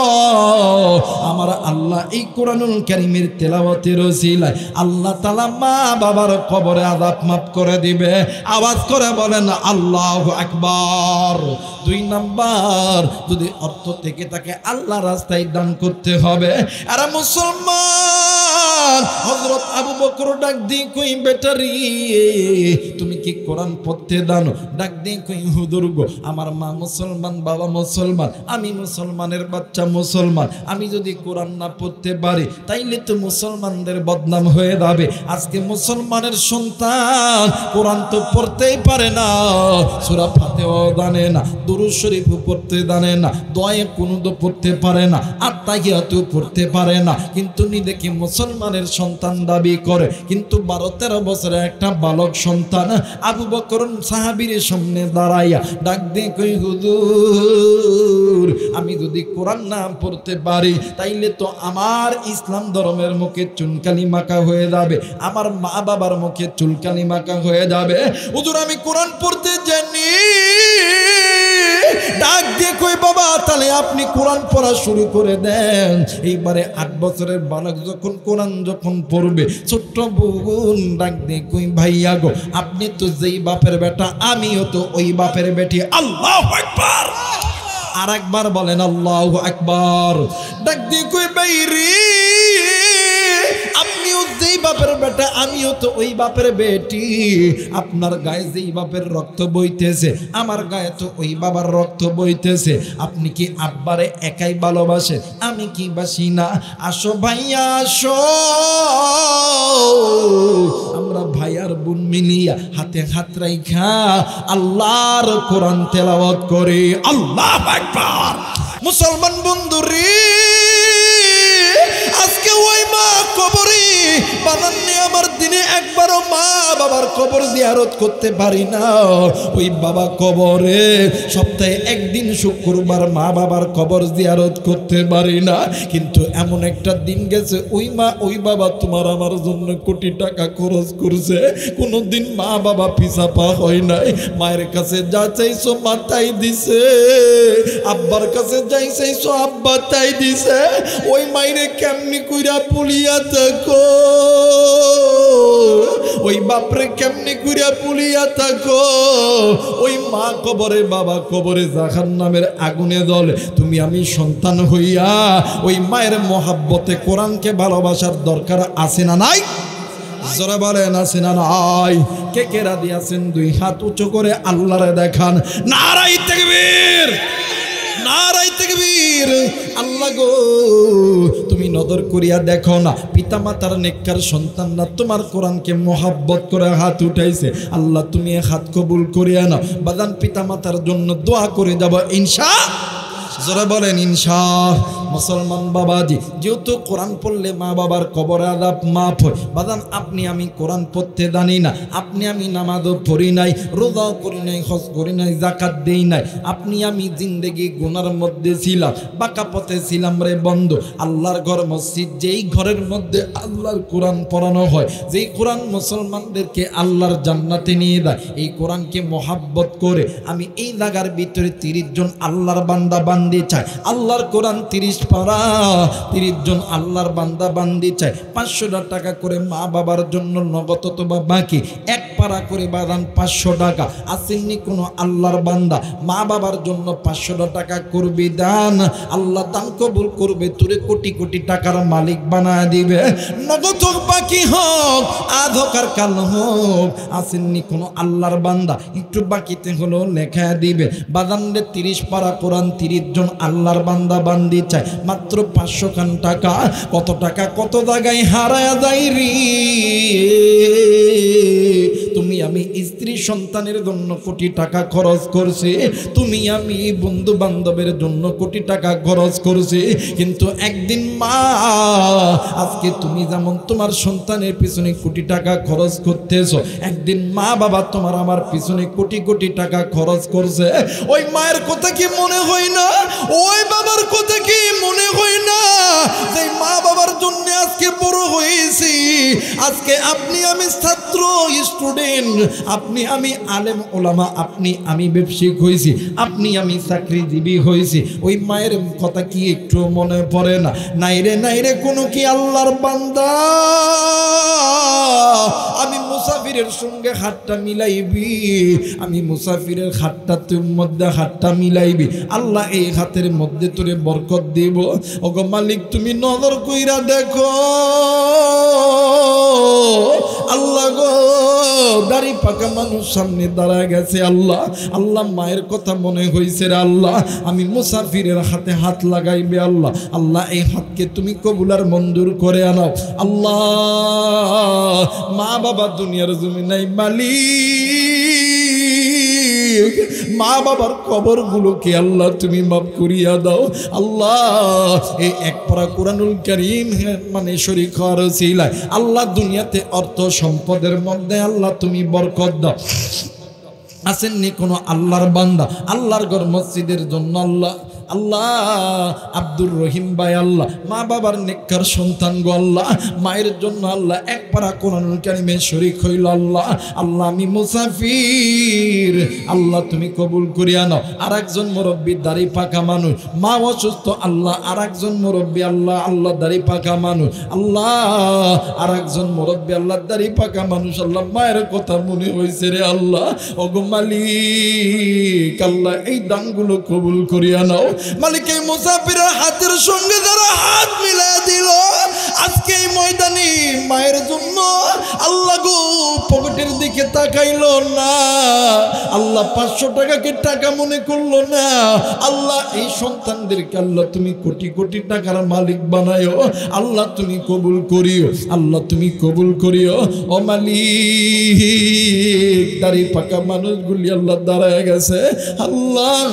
Speaker 1: আমার আল্লাহ এই কোরআনুল কারীমের তেলাওয়াতের ওসিলায় আল্লাহ তাআলা মা বাবার কবরে আযাব মাফ করে দিবে। আওয়াজ করে বলেন আল্লাহু আকবার। দুই নাম্বার, যদি অর্থ থেকে তাকে আল্লাহ রাস্তায় দান করতে হবে। আর মুসলমান হযরত আবু বকর ডাক দিয়ে কই বেটারি তুমি কি কোরআন পড়তে জানো? ডাক দিয়ে কই হুজুর গো আমার মা মুসলমান, বাবা মুসলমান, আমি মুসলমানের বাচ্চা মুসলমান, আমি যদি কোরআন না পড়তে পারি তাইলে তো মুসলমানদের বদনাম হয়ে যাবে। আজকে মুসলমানের সন্তান কোরআন তো পড়তেই পারে না, সূরা ফাতিহাও জানে না, দুরূদ শরীফ পড়তে জানে না, দোয়া কুনুত পড়তে পারে না, আত্তাহিয়াতু পড়তে পারে না, কিন্তু নিজেকে মুসলমানের সন্তান দাবি করে। কিন্তু 12-13 বছরের একটা বালক সন্তান আবু বকর সাহাবীর সামনে দাঁড়াইয়া ডাক দিয়ে কই হুজুর আমি যদি কোরআন না পড়তে পারি তাইলে তো আমার ইসলাম ধর্মের মুখে চুনকালি মাখা হয়ে যাবে, আমার মা বাবার মুখে চুলকালি মাখা হয়ে যাবে। হুজুর আমি কোরআন পড়তে জানি। ডাক দিয়ে কই বাবা তাহলে আপনি কোরআন পড়া শুরু করে দেন। এইবারে 8 বছরের বালক যখন কোরআন যখন পড়বে, ছোট্ট বোন ডাক দিয়ে কই ভাইয়া গো আপনি তো যেই বাপের বেটা আমিও তো ওই বাপের বেটি। আল্লাহু আকবার। আর একবার বলেন আল্লাহু আকবার। ডাক দিয়ে কই বাইরে আপনিও যেই বাপের বেটা আমিও তো ওই বাপের বেটি, আপনার গায়ে যেই বাপের রক্ত বইতেছে আমার গায়ে তো ওই বাবার রক্ত বইতেছে। আপনি কি আব্বারে একাই ভালোবাসেন, আমি কি বাসি না? আসো ভাইয়া আসো, আমরা ভাই আর বোন মিলিয়া হাতে হাত রাইখা আল্লাহর কোরআন তেলাওয়াত করি। আল্লাহু আকবার। মুসলমান বন্ধুরে, আজকে ওই মা কবরে বানাননি আমার দিনে একবারও মা বাবার কবর জিয়ারত করতে পারি না। ওই বাবা কবরে সপ্তাহে একদিন শুক্রবার মা বাবার কবর জিয়ারত করতে পারি না। কিন্তু এমন একটা দিন গেছে ওই মা ওই বাবা তোমার আমার জন্য কোটি টাকা খরচ করছে, কোনোদিন মা বাবা পিছাপা হয় নাই। মায়ের কাছে যা চাইছো মা তাই দিছে, আব্বার কাছে যাই চাইছো আব্বা তাই দিছে। ওই মাইরে কেমনি কইরা পুলিয়া থাকো, ওই বাপরে কেমনি কইরা পুলিয়া থাকো। ওই মা কবরে বাবা কবরে জাহান্নামের আগুনে জ্বলে। তুমি আমি সন্তান হইয়া ওই মায়ের মহাব্বতে কোরআনকে ভালোবাসার দরকার আছে না নাই? যারা বলেন আছে না নাই? কে কে রাজি আছেন দুই হাত উঁচু করে আল্লাহরে দেখান। নারায়ে তাকবীর, নারায়ে তাকবীর। আল্লাহ গো, তুমি নজর করিয়া দেখো না, পিতা মাতার নেককার সন্তানরা তোমার কোরআনকে মহাব্বত করে হাত উঠাইছে। আল্লাহ তুমি হাত কবুল করিয়া নাও। বাজান পিতা মাতার জন্য দোয়া করে যাব ইনশাআল্লাহ। যারা বলেন ইনশাআল্লাহ। মুসলমান বাবাজি, যেহেতু কোরআন পড়লে মা বাবার কবর আযাব মাফ হয়। বাজান আপনি আমি কোরআন পড়তে জানি না, আপনি আমি নামাজও পড়ি নাই, রোজাও করি নাই, হজ করি নাই, যাকাত দেই নাই। আপনি আমি জিন্দেগি গুনার মধ্যে ছিলাম, বাঁকা পথে ছিলাম রে বন্ধু। আল্লাহর ঘর মসজিদ, যেই ঘরের মধ্যে আল্লাহর কোরআন পড়ানো হয়, যেই কোরআন মুসলমানদেরকে আল্লাহর জান্নাতে নিয়ে দেয়, এই কোরআনকে মহাব্বত করে আমি এই জায়গার ভিতরে 30 জন আল্লাহর বান্দা বান্দি চাই। আল্লাহর কোরআন 30 পারা, 30 জন আল্লাহর বান্দা বান্দি চাই। 500 টাকা করে মা বাবার জন্য নগদ অথবা বাকি, এক পারা করে বাদান 500 টাকা। আসেননি কোনো আল্লাহর বান্দা মা বাবার জন্য 500 টাকা করবি দান, আল্লাহ দান কবুল করবে, তোরে কোটি কোটি টাকার মালিক বানায় দিবে। নগদ হোক বাকি হোক, আধ হোক আর কাল হোক। আসেননি কোনো আল্লাহর বান্দা, একটু বাকিতে হলো লেখা দিবে। বাদানদের 30 পারা কোরআন 30 জন আল্লাহর বান্দা বান্দি চাই, মাত্র 500 খান টাকা। কত টাকা কত জায়গায় হারায়া যাই রে। তুমি আমি স্ত্রী সন্তানের জন্য কোটি টাকা খরচ করছি, তুমি আমি বন্ধু বান্ধবের জন্য কোটি টাকা খরচ করছি। কিন্তু একদিন মা, আজকে তুমি যেমন তোমার সন্তানের পিছনে কোটি টাকা খরচ করতেছো, একদিন মা বাবা তোমার আমার পিছনে কোটি কোটি টাকা খরচ করছে। ওই মায়ের কথা কি মনে হয় না? ওই বাবার কথা কি মনে হয় না? যে মা বাবার জন্য আজকে বড় হয়েছি। আজকে আপনি আমি ছাত্র স্টুডেন্ট, আপনি আমি আলেম ওলামা, আপনি আমি ব্যবসায়িক হয়েছি, আপনি আমি চাকরিজীবী হয়েছি। ওই মায়ের কথা কি একটু মনে পড়ে না? নাইরে নাইরে কোনো কি আল্লাহর বান্দা আমি মুসাফিরের সঙ্গে হাতটা মিলাইবি, আমি মুসাফিরের হাতটা তোর মধ্যে হাতটা মিলাইবি, আল্লাহ এই হাতের মধ্যে তোরে বরকত দিব। ওগো মালিক তুমি নজর কইরা দেখো। আল্লাহ গো, দাড়ি পাকা মানুষ সামনে দাঁড়ায় গেছে। আল্লাহ আল্লাহ মায়ের কথা মনে হয়েছে রে আল্লাহ, আমি মুসাফিরের হাতে হাত লাগাইবে। আল্লাহ আল্লাহ এই হাতকে তুমি কবুলার মঞ্জুর করে আনাও। আল্লাহ মা বাবা দুনিয়ার জমিনাই মালিক, মা বাবার কবরগুলোকে আল্লাহ তুমি মাফ করিয়া দাও। আল্লাহ এই এক পারা কোরআনুল কারীম মানে শরীক হওয়ার উসিলায় আল্লাহ দুনিয়াতে অর্থ সম্পদের মধ্যে আল্লাহ তুমি বরকত দাও। আসেননি কোনো আল্লাহর বান্দা আল্লাহর ঘর মসজিদের জন্য আল্লাহ আল্লাহ আব্দুর রহিম ভাই আল্লাহ মা বাবার নেককার সন্তান গো আল্লাহ, মায়ের জন্য আল্লাহ এক পারা কোরআনুল কারীমে শরীক হইল। আল্লাহ আল্লাহ আমি মুসাফির, আল্লাহ তুমি কবুল করিয়া নাও। আর একজন মুরব্বী দাড়ি পাকা মানুষ, মা অসুস্থ, আল্লাহ আর একজন মুরব্বী আল্লাহ আল্লাহ দাড়ি পাকা মানুষ, আল্লাহ আর একজন মুরব্বী আল্লাহ দাড়ি পাকা মানুষ। আল্লাহ মায়ের কথা মনে হয়েছে রে আল্লাহ। ওগো মালিক আল্লাহ এই দানগুলো কবুল করিয়া নাও। মালিক এই মুসাফিরের হাতের সঙ্গে যারা হাত মিলা দিল আজকে এই ময়দানে মায়ের জন্য আল্লাহ গো পকেটের দিকে তাকাইল না, আল্লাহ 500 টাকাকে টাকা মনে করলো না। আল্লাহ এই সন্তানদেরকে আল্লাহ তুমি কোটি কোটি টাকার মালিক বানায়ো। আল্লাহ তুমি কবুল করিও, আল্লাহ তুমি কবুল করিও। ও মালিক, দাড়ি পাকা মানুষগুলি আল্লাহ দাঁড়ায় গেছে, আল্লাহ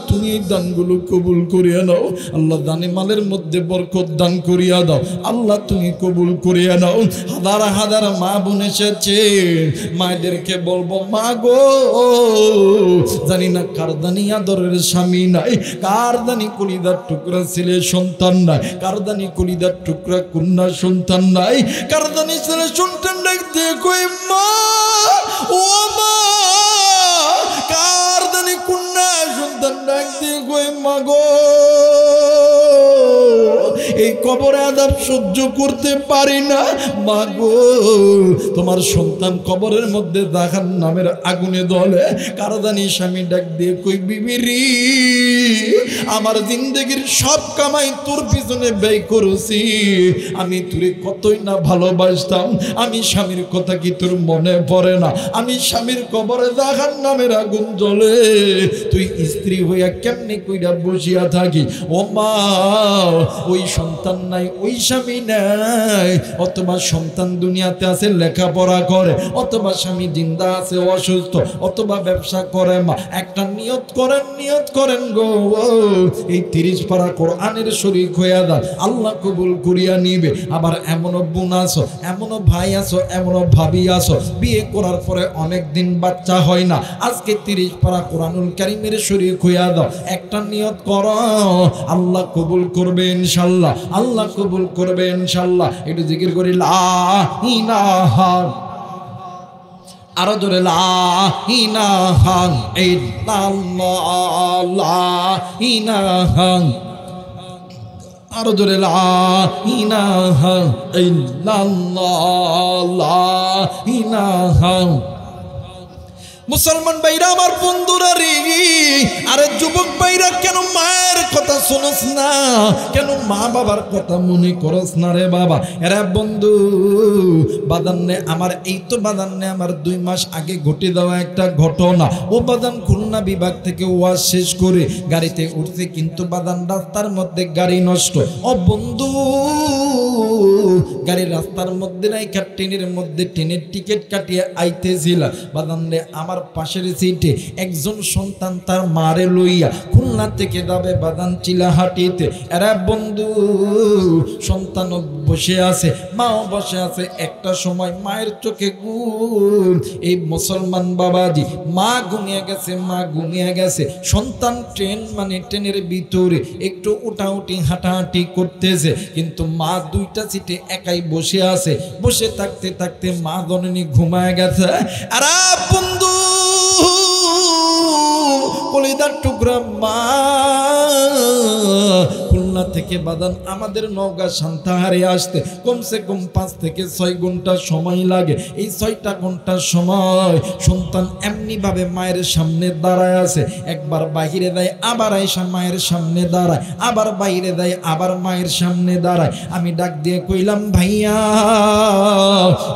Speaker 1: তুমি এই দানগুলো কবুল করিয়া নাও। আল্লাহ দানে মালের মধ্যে বরকত দান করিয়া দাও। আল্লাহ তুমি কবুল করিয়া নাও। হাজার হাজার মা বোন এসেছে, মায়েদেরকে বলবো, মা গো, জানি না কার দানি আদরের স্বামী নাই, কার দানি কলিদার টুকরা ছেলে সন্তান নাই, কার দানি কলিদার টুকরা কন্যা সন্তান নাই, কার দানি ছেলে সন্তান নাই। দেখো মা, ও মা, কার দানি কন্যা সন্তান ডাক দেখো মা গো, এই কবরে আযাব সহ্য করতে পারি না মা গো। তোমার সন্তান কবরের মধ্যে জাহান্নামের আগুনে জ্বলে, কারদানি স্বামী ডাক দিয়ে কই, বিবিরি, আমার জিন্দেগির সব কামাই তোর পিছনে ব্যয় করেছি, আমি তোরে কতই না ভালোবাসতাম, আমি স্বামীর কথা কি তোর মনে পড়ে না? আমি স্বামীর কবরে জাহান্নামের আগুন জ্বলে, তুই স্ত্রী হইয়া কেমনে কইরা বসিয়া থাকি? ও মা, ওই সন্তান নাই, ওই স্বামী নাই, অথবা সন্তান দুনিয়াতে আছে লেখাপড়া করে, অথবা স্বামী জিন্দা আছে অসুস্থ, অথবা ব্যবসা করে। মা একটা নিয়ত করেন গো, এই 30 পারা কোরআনের শরীক হইয়া দাও, আল্লাহ কবুল করিয়া নিবে। আবার এমনও বোন আছো, এমনও ভাই আছো, এমনও ভাবি আছো, বিয়ে করার পরে অনেক দিন বাচ্চা হয় না, আজকে 30 পারা কোরআনুল কারীমের শরীক হইয়া দাও। একটা নিয়ত করো, আল্লাহ কবুল করবে ইনশাআল্লাহ, আল্লাহ কবুল করবে ইনশাআল্লাহ। একটু জিকির করি, লা ইলাহা, আরো জোরে, লা ইলাহা ইল্লাল্লাহ, লা ইলাহা, আরো জোরে, লা ইলাহা ইল্লাল্লাহ, লা ইলাহা। মুসলমান ভাইরা, আমার বন্ধুরা রে, আরে যুবক ভাইরা, কেন মায়ের কথা শোনস না? কেন মা বাবার কথা মনে করস না রে বাবা? এরা বন্ধু বাদান্নে আমার, এই তো বাদান্নে আমার 2 মাস আগে ঘটে দেওয়া একটা ঘটনা। ও বাদান খুলনা বিভাগ থেকে ওয়াজ শেষ করে গাড়িতে উঠছে, কিন্তু বাদান রাস্তার মধ্যে গাড়ি নষ্ট। ও বন্ধু, গাড়ি রাস্তার মধ্যে নাই, ট্রেনের মধ্যে ট্রেনের টিকিট কাটিয়ে আইতেছিল। বাদান্নে আমার পাশের সিটে একজন সন্তান তার মারে লইয়া খুলনা থেকে যাবে বাদান চিলাহাটিতে। এরা বন্ধু সন্তান বসে আছে, মাও বসে আছে। একটা সময় মায়ের চোখে ঘুম। এই মুসলমান বাবাজি, মা ঘুমিয়ে গেছে, সন্তান ট্রেনের ভিতরে একটু উঠাউটি হাঁটাহাঁটি করতেছে, কিন্তু মা 2টা সিটে একাই বসে আছে। বসে থাকতে থাকতে মা জননী ঘুমায় গেছে। আরে বন্ধু, কলিদার টুকরা মা খুলনা থেকে বাদান আমাদের নওগাঁ সান্তাহারে আসতে কমসে কম 5 থেকে 6 ঘন্টা সময় লাগে। এই 6টা ঘন্টার সময় সন্তান এমনি ভাবে মায়ের সামনে দাঁড়ায় আছে। একবার বাহিরে দেয়, আবার আয়সা মায়ের সামনে দাঁড়ায়, আবার বাইরে দেয়, আবার মায়ের সামনে দাঁড়ায়। আমি ডাক দিয়ে কইলাম, ভাইয়া,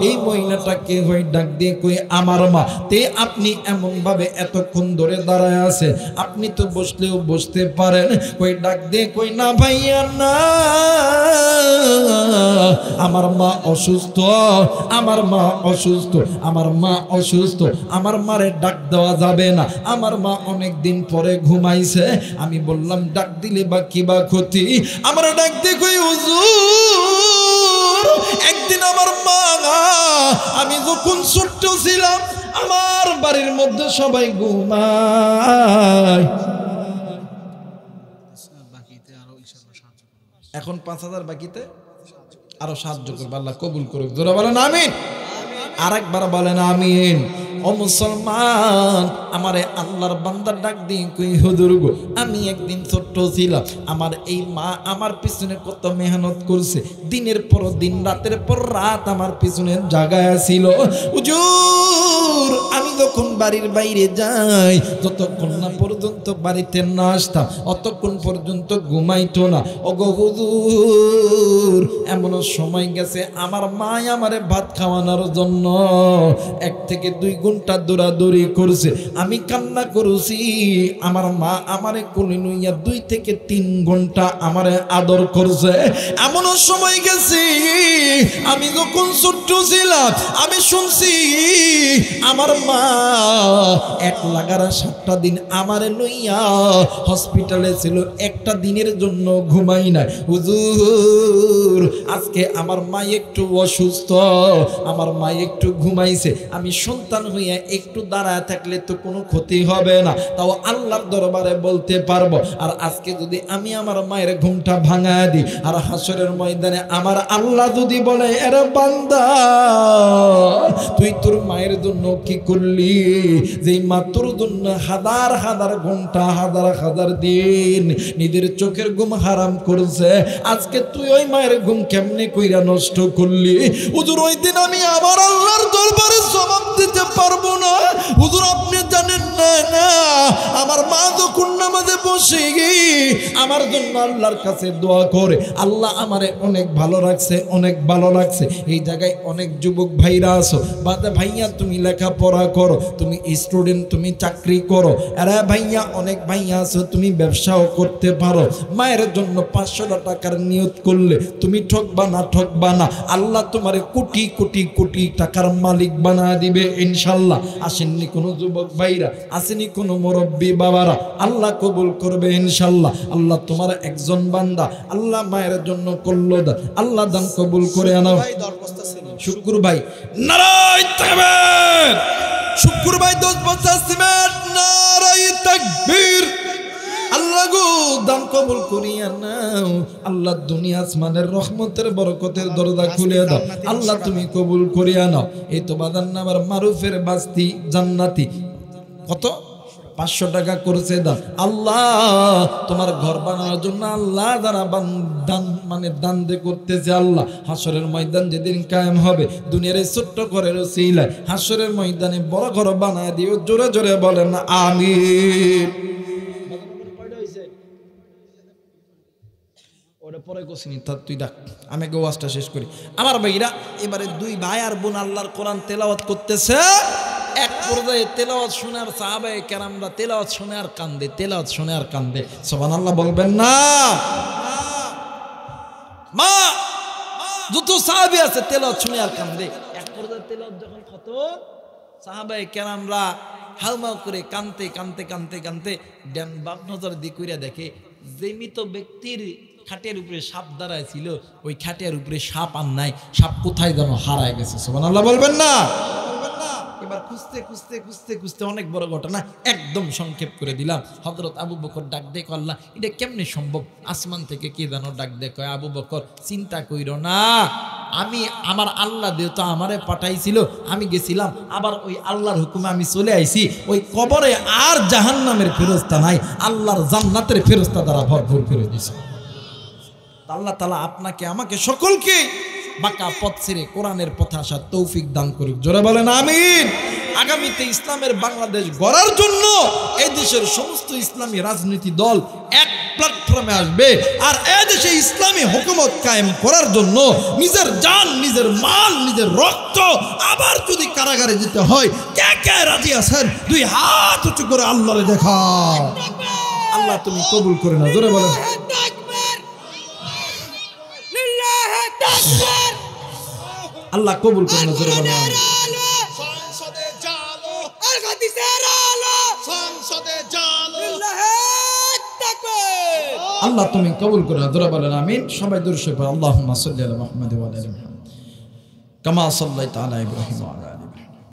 Speaker 1: এই মহিলাটা কে হয়ে? ডাক দিয়ে কই, আমার মা। তে আপনি এমন ভাবে এতক্ষণ ধরে দাঁড়ায় আছে, আপনি তো বসলেও বসতে পারেন। কই, ডাক দিয়ে কই, না ভাইয়া না, আমার মা অসুস্থ, আমার মা অসুস্থ, আমার মা অসুস্থ, আমার মারে ডাক দেওয়া যাবে না, আমার মা অনেক দিন পরে ঘুমাইছে। আমি বললাম, ডাক দিলে বা কি বা ক্ষতি? আমার ডাক দিয়ে কই, হুজুর, একদিন আমার মা, আমি যখন ছোট্ট ছিলাম, আমার বাড়ির মধ্যে সবাই ঘুমায়, এখন 5000 বাকিতে আরো সাহায্য করবে, আল্লাহ কবুল করুক। জোরে বলেন আমিন। আরেকবার বলেন আমিন। ও মুসলমান, আমারে আল্লাহর বান্দা ডাক দিয়ে কই, হুজুর গো, আমি একদিন ছোট্ট ছিলাম, আমার এই মা আমার পিছনে কত মেহনত করছে, দিনের পর দিন, রাতের পর রাত আমার পিছনে জাগায় ছিল। হুজুর, আমি যখন বাড়ির বাইরে যাই, যতক্ষণ না পর্যন্ত বাড়িতে না আসতাম, অতক্ষণ পর্যন্ত ঘুমাইতো না। ওগো হুজুর, এমনও সময় গেছে আমার মা আমারে ভাত খাওয়ানোর জন্য 1 থেকে 2 ঘন্টা ঘন্টা দৌড়াদৌড়ি করছে, আমি কান্না করছি। আমার মা আমারে কোলে লইয়া 2 থেকে 3 ঘন্টা আমারে আদর করছে। এমনও সময় গেছে আমি যখন ছোট্ট ছিলাম আমি শুনছি আমার মা 1 লাগারা 7টা দিন আমারে লইয়া হসপিটালে ছিল, একটা দিনের জন্য ঘুমাই না। হুজুর আজকে আমার মা একটু অসুস্থ, আমার মা একটু ঘুমাইছে, আমি সন্তান হইয়া একটু দাঁড়ায় থাকলে তো কোনো ক্ষতি হবে না, তাও আল্লাহর দরবারে বলতে পারবো। আর আজকে যদি আমি আমার মায়ের ঘুমটা ভাঙায় দিই, আর হাসরের ময়দানে আমার আল্লাহ যদি বলে এরে বান্দা তুই তোর মায়ের জন্য কি করলি, যেই মা তোর জন্য হাজার হাজার ঘন্টা হাজার হাজার দিন নিজের চোখের ঘুম হারাম করছে, আজকে তুই ওই মায়ের ঘুম কেমনে কইরা নষ্ট করলি। হুজুর ওই দিন আমি আমার আল্লাহর দরবারে জবাব দিতে পারবো না। হুজুর আপনি জানেন না আমার মা যখন নামাজে বসে আমার জন্য আল্লাহর কাছে দোয়া করে, আল্লাহ আমারে অনেক ভালো রাখছে, অনেক ভালো লাগছে। এই জায়গায় অনেক যুবক ভাইরা আছো, বাদে ভাইয়া তুমি লেখাপড়া করো, তুমি স্টুডেন্ট, তুমি চাকরি করো, আরে ভাইয়া অনেক ভাইয়া আছো তুমি ব্যবসাও করতে পারো। মায়ের জন্য 500 টাকার নিয়ত করলে তুমি ঠকবা না, আল্লাহ তোমারে কোটি কোটি কোটি টাকার মালিক বানায় দিবে ইনশাল্লাহ। আসেননি কোনো যুবক ভাইরা, আসেনি কোনো মুরব্বী বাবারা, আল্লাহ কবুল করবে ইনশাল্লাহ। আল্লাহ তোমার একজন বান্দা আল্লাহ মায়ের জন্য করলো, আল্লাহ দান কবুল করে আনাও। শুক্র ভাই নারায়ে তাকবীর, শুক্র ভাই 10 বস্তা সিমেন্ট, নারায়ে তাকবীর। আল্লাহ গো দান কবুল করিয়া নাও, আল্লাহ দুনিয়া আসমানের রহমতের বরকতের দরজা খুলে দাও, আল্লাহ তুমি কবুল করিয়া নাও। এই তো বাদান নামার মারুফের বাস্তি জান্নাতি কত 500 টাকা করেছে দান। আল্লাহ তোমার ঘর বানানোর জন্য আল্লাহ যারা দান দে করতেছে, আল্লাহ হাসরের ময়দান যেদিন কায়েম হবে দুনিয়ার এই ছোট্ট ঘরের ওসিলায় হাসরের ময়দানে বড় ঘর বানায় দিও। জোরে জোরে বলেন আমিন। পরে কোসিনি তুই ডাক, আমি ওয়াজটা শেষ করি। আমার ভাইরা এবারে 2 ভাই আর বোন আল্লাহর কোরআন তেলাওয়াত করতেছে। এক পর্যায়ে তেলাওয়াত শোনার সাহাবায়ে কেরামরা তেলাওয়াত শুনে আর কান্দে, তেলাওয়াত শুনে আর কান্দে। সুবহানাল্লাহ বলবেন না? মা যত সাহাবী আছে তেলাওয়াত শুনে আর কান্দে। এক পর্যায়ে তেলাওয়াত যখন খতম সাহাবায়ে কেরামরা হাউমাউ করে কান্দতে কান্দতে কান্দতে কান্দতে ডান বাম নজর দিয়ে কইরা দেখে যে মৃত ব্যক্তির খাটের উপরে সাপ দাঁড়ায় ছিল, ওই খাটের উপরে সাপ আর নাই, সাপ কোথায় যেন হারায় গেছে। সুবহানাল্লাহ বলবেন না? এবার খুঁজতে খুঁজতে খুঁজতে খুঁজতে অনেক বড় ঘটনা একদম সংক্ষেপ করে দিলাম। হযরত আবু বকর ডাক দেখ, আল্লাহ এটা কেমনে সম্ভব? আসমান থেকে কে যেন ডাক দেখ, আবু বকর চিন্তা কইরো না, আমি আমার আল্লাহ দিয়ে তো আমারে পাঠাইছিল, আমি গেছিলাম, আবার ওই আল্লাহর হুকুমে আমি চলে আইছি। ওই কবরে আর জাহান্নামের ফেরেশতা নাই, আল্লাহর জান্নাতের ফেরেশতা দ্বারা ভরপুর করে দিয়েছে। আল্লাহ তাআলা আপনাকে আমাকে সকলকে বাঁকা পথ ছেড়ে কোরআনের পথে আসার তৌফিক দান করুক। জোরে বলেন আমিন। আগামীতে ইসলামের বাংলাদেশ গড়ার জন্য এই দেশের সমস্ত ইসলামী রাজনীতি দল এক প্ল্যাটফর্মে আসবে, আর এই দেশে ইসলামী হুকুমত কায়েম করার জন্য নিজের জান, নিজের মাল, নিজের রক্ত, আবার যদি কারাগারে যেতে হয় কে কে রাজি আছেন? 2 হাত উঁচু করে আল্লাহরে দেখাও। আল্লাহ তুমি কবুল করে নাও। জোরে বলেন আল্লাহ কবুল করে নাও। জোরে বলেন সংসদে জালো আর হাদিসের আলো, সংসদে জালো আল্লাহ তুমি কবুল করে নাও। জোরে বলেন আমিন। সবাই দরুদ শরীফ আল্লাহুম্মা সাল্লি আলা মুহাম্মাদ ওয়া আলা আলি মুহাম্মাদ কামা সাল্লাইতা আলা ইব্রাহিম ওয়া আলা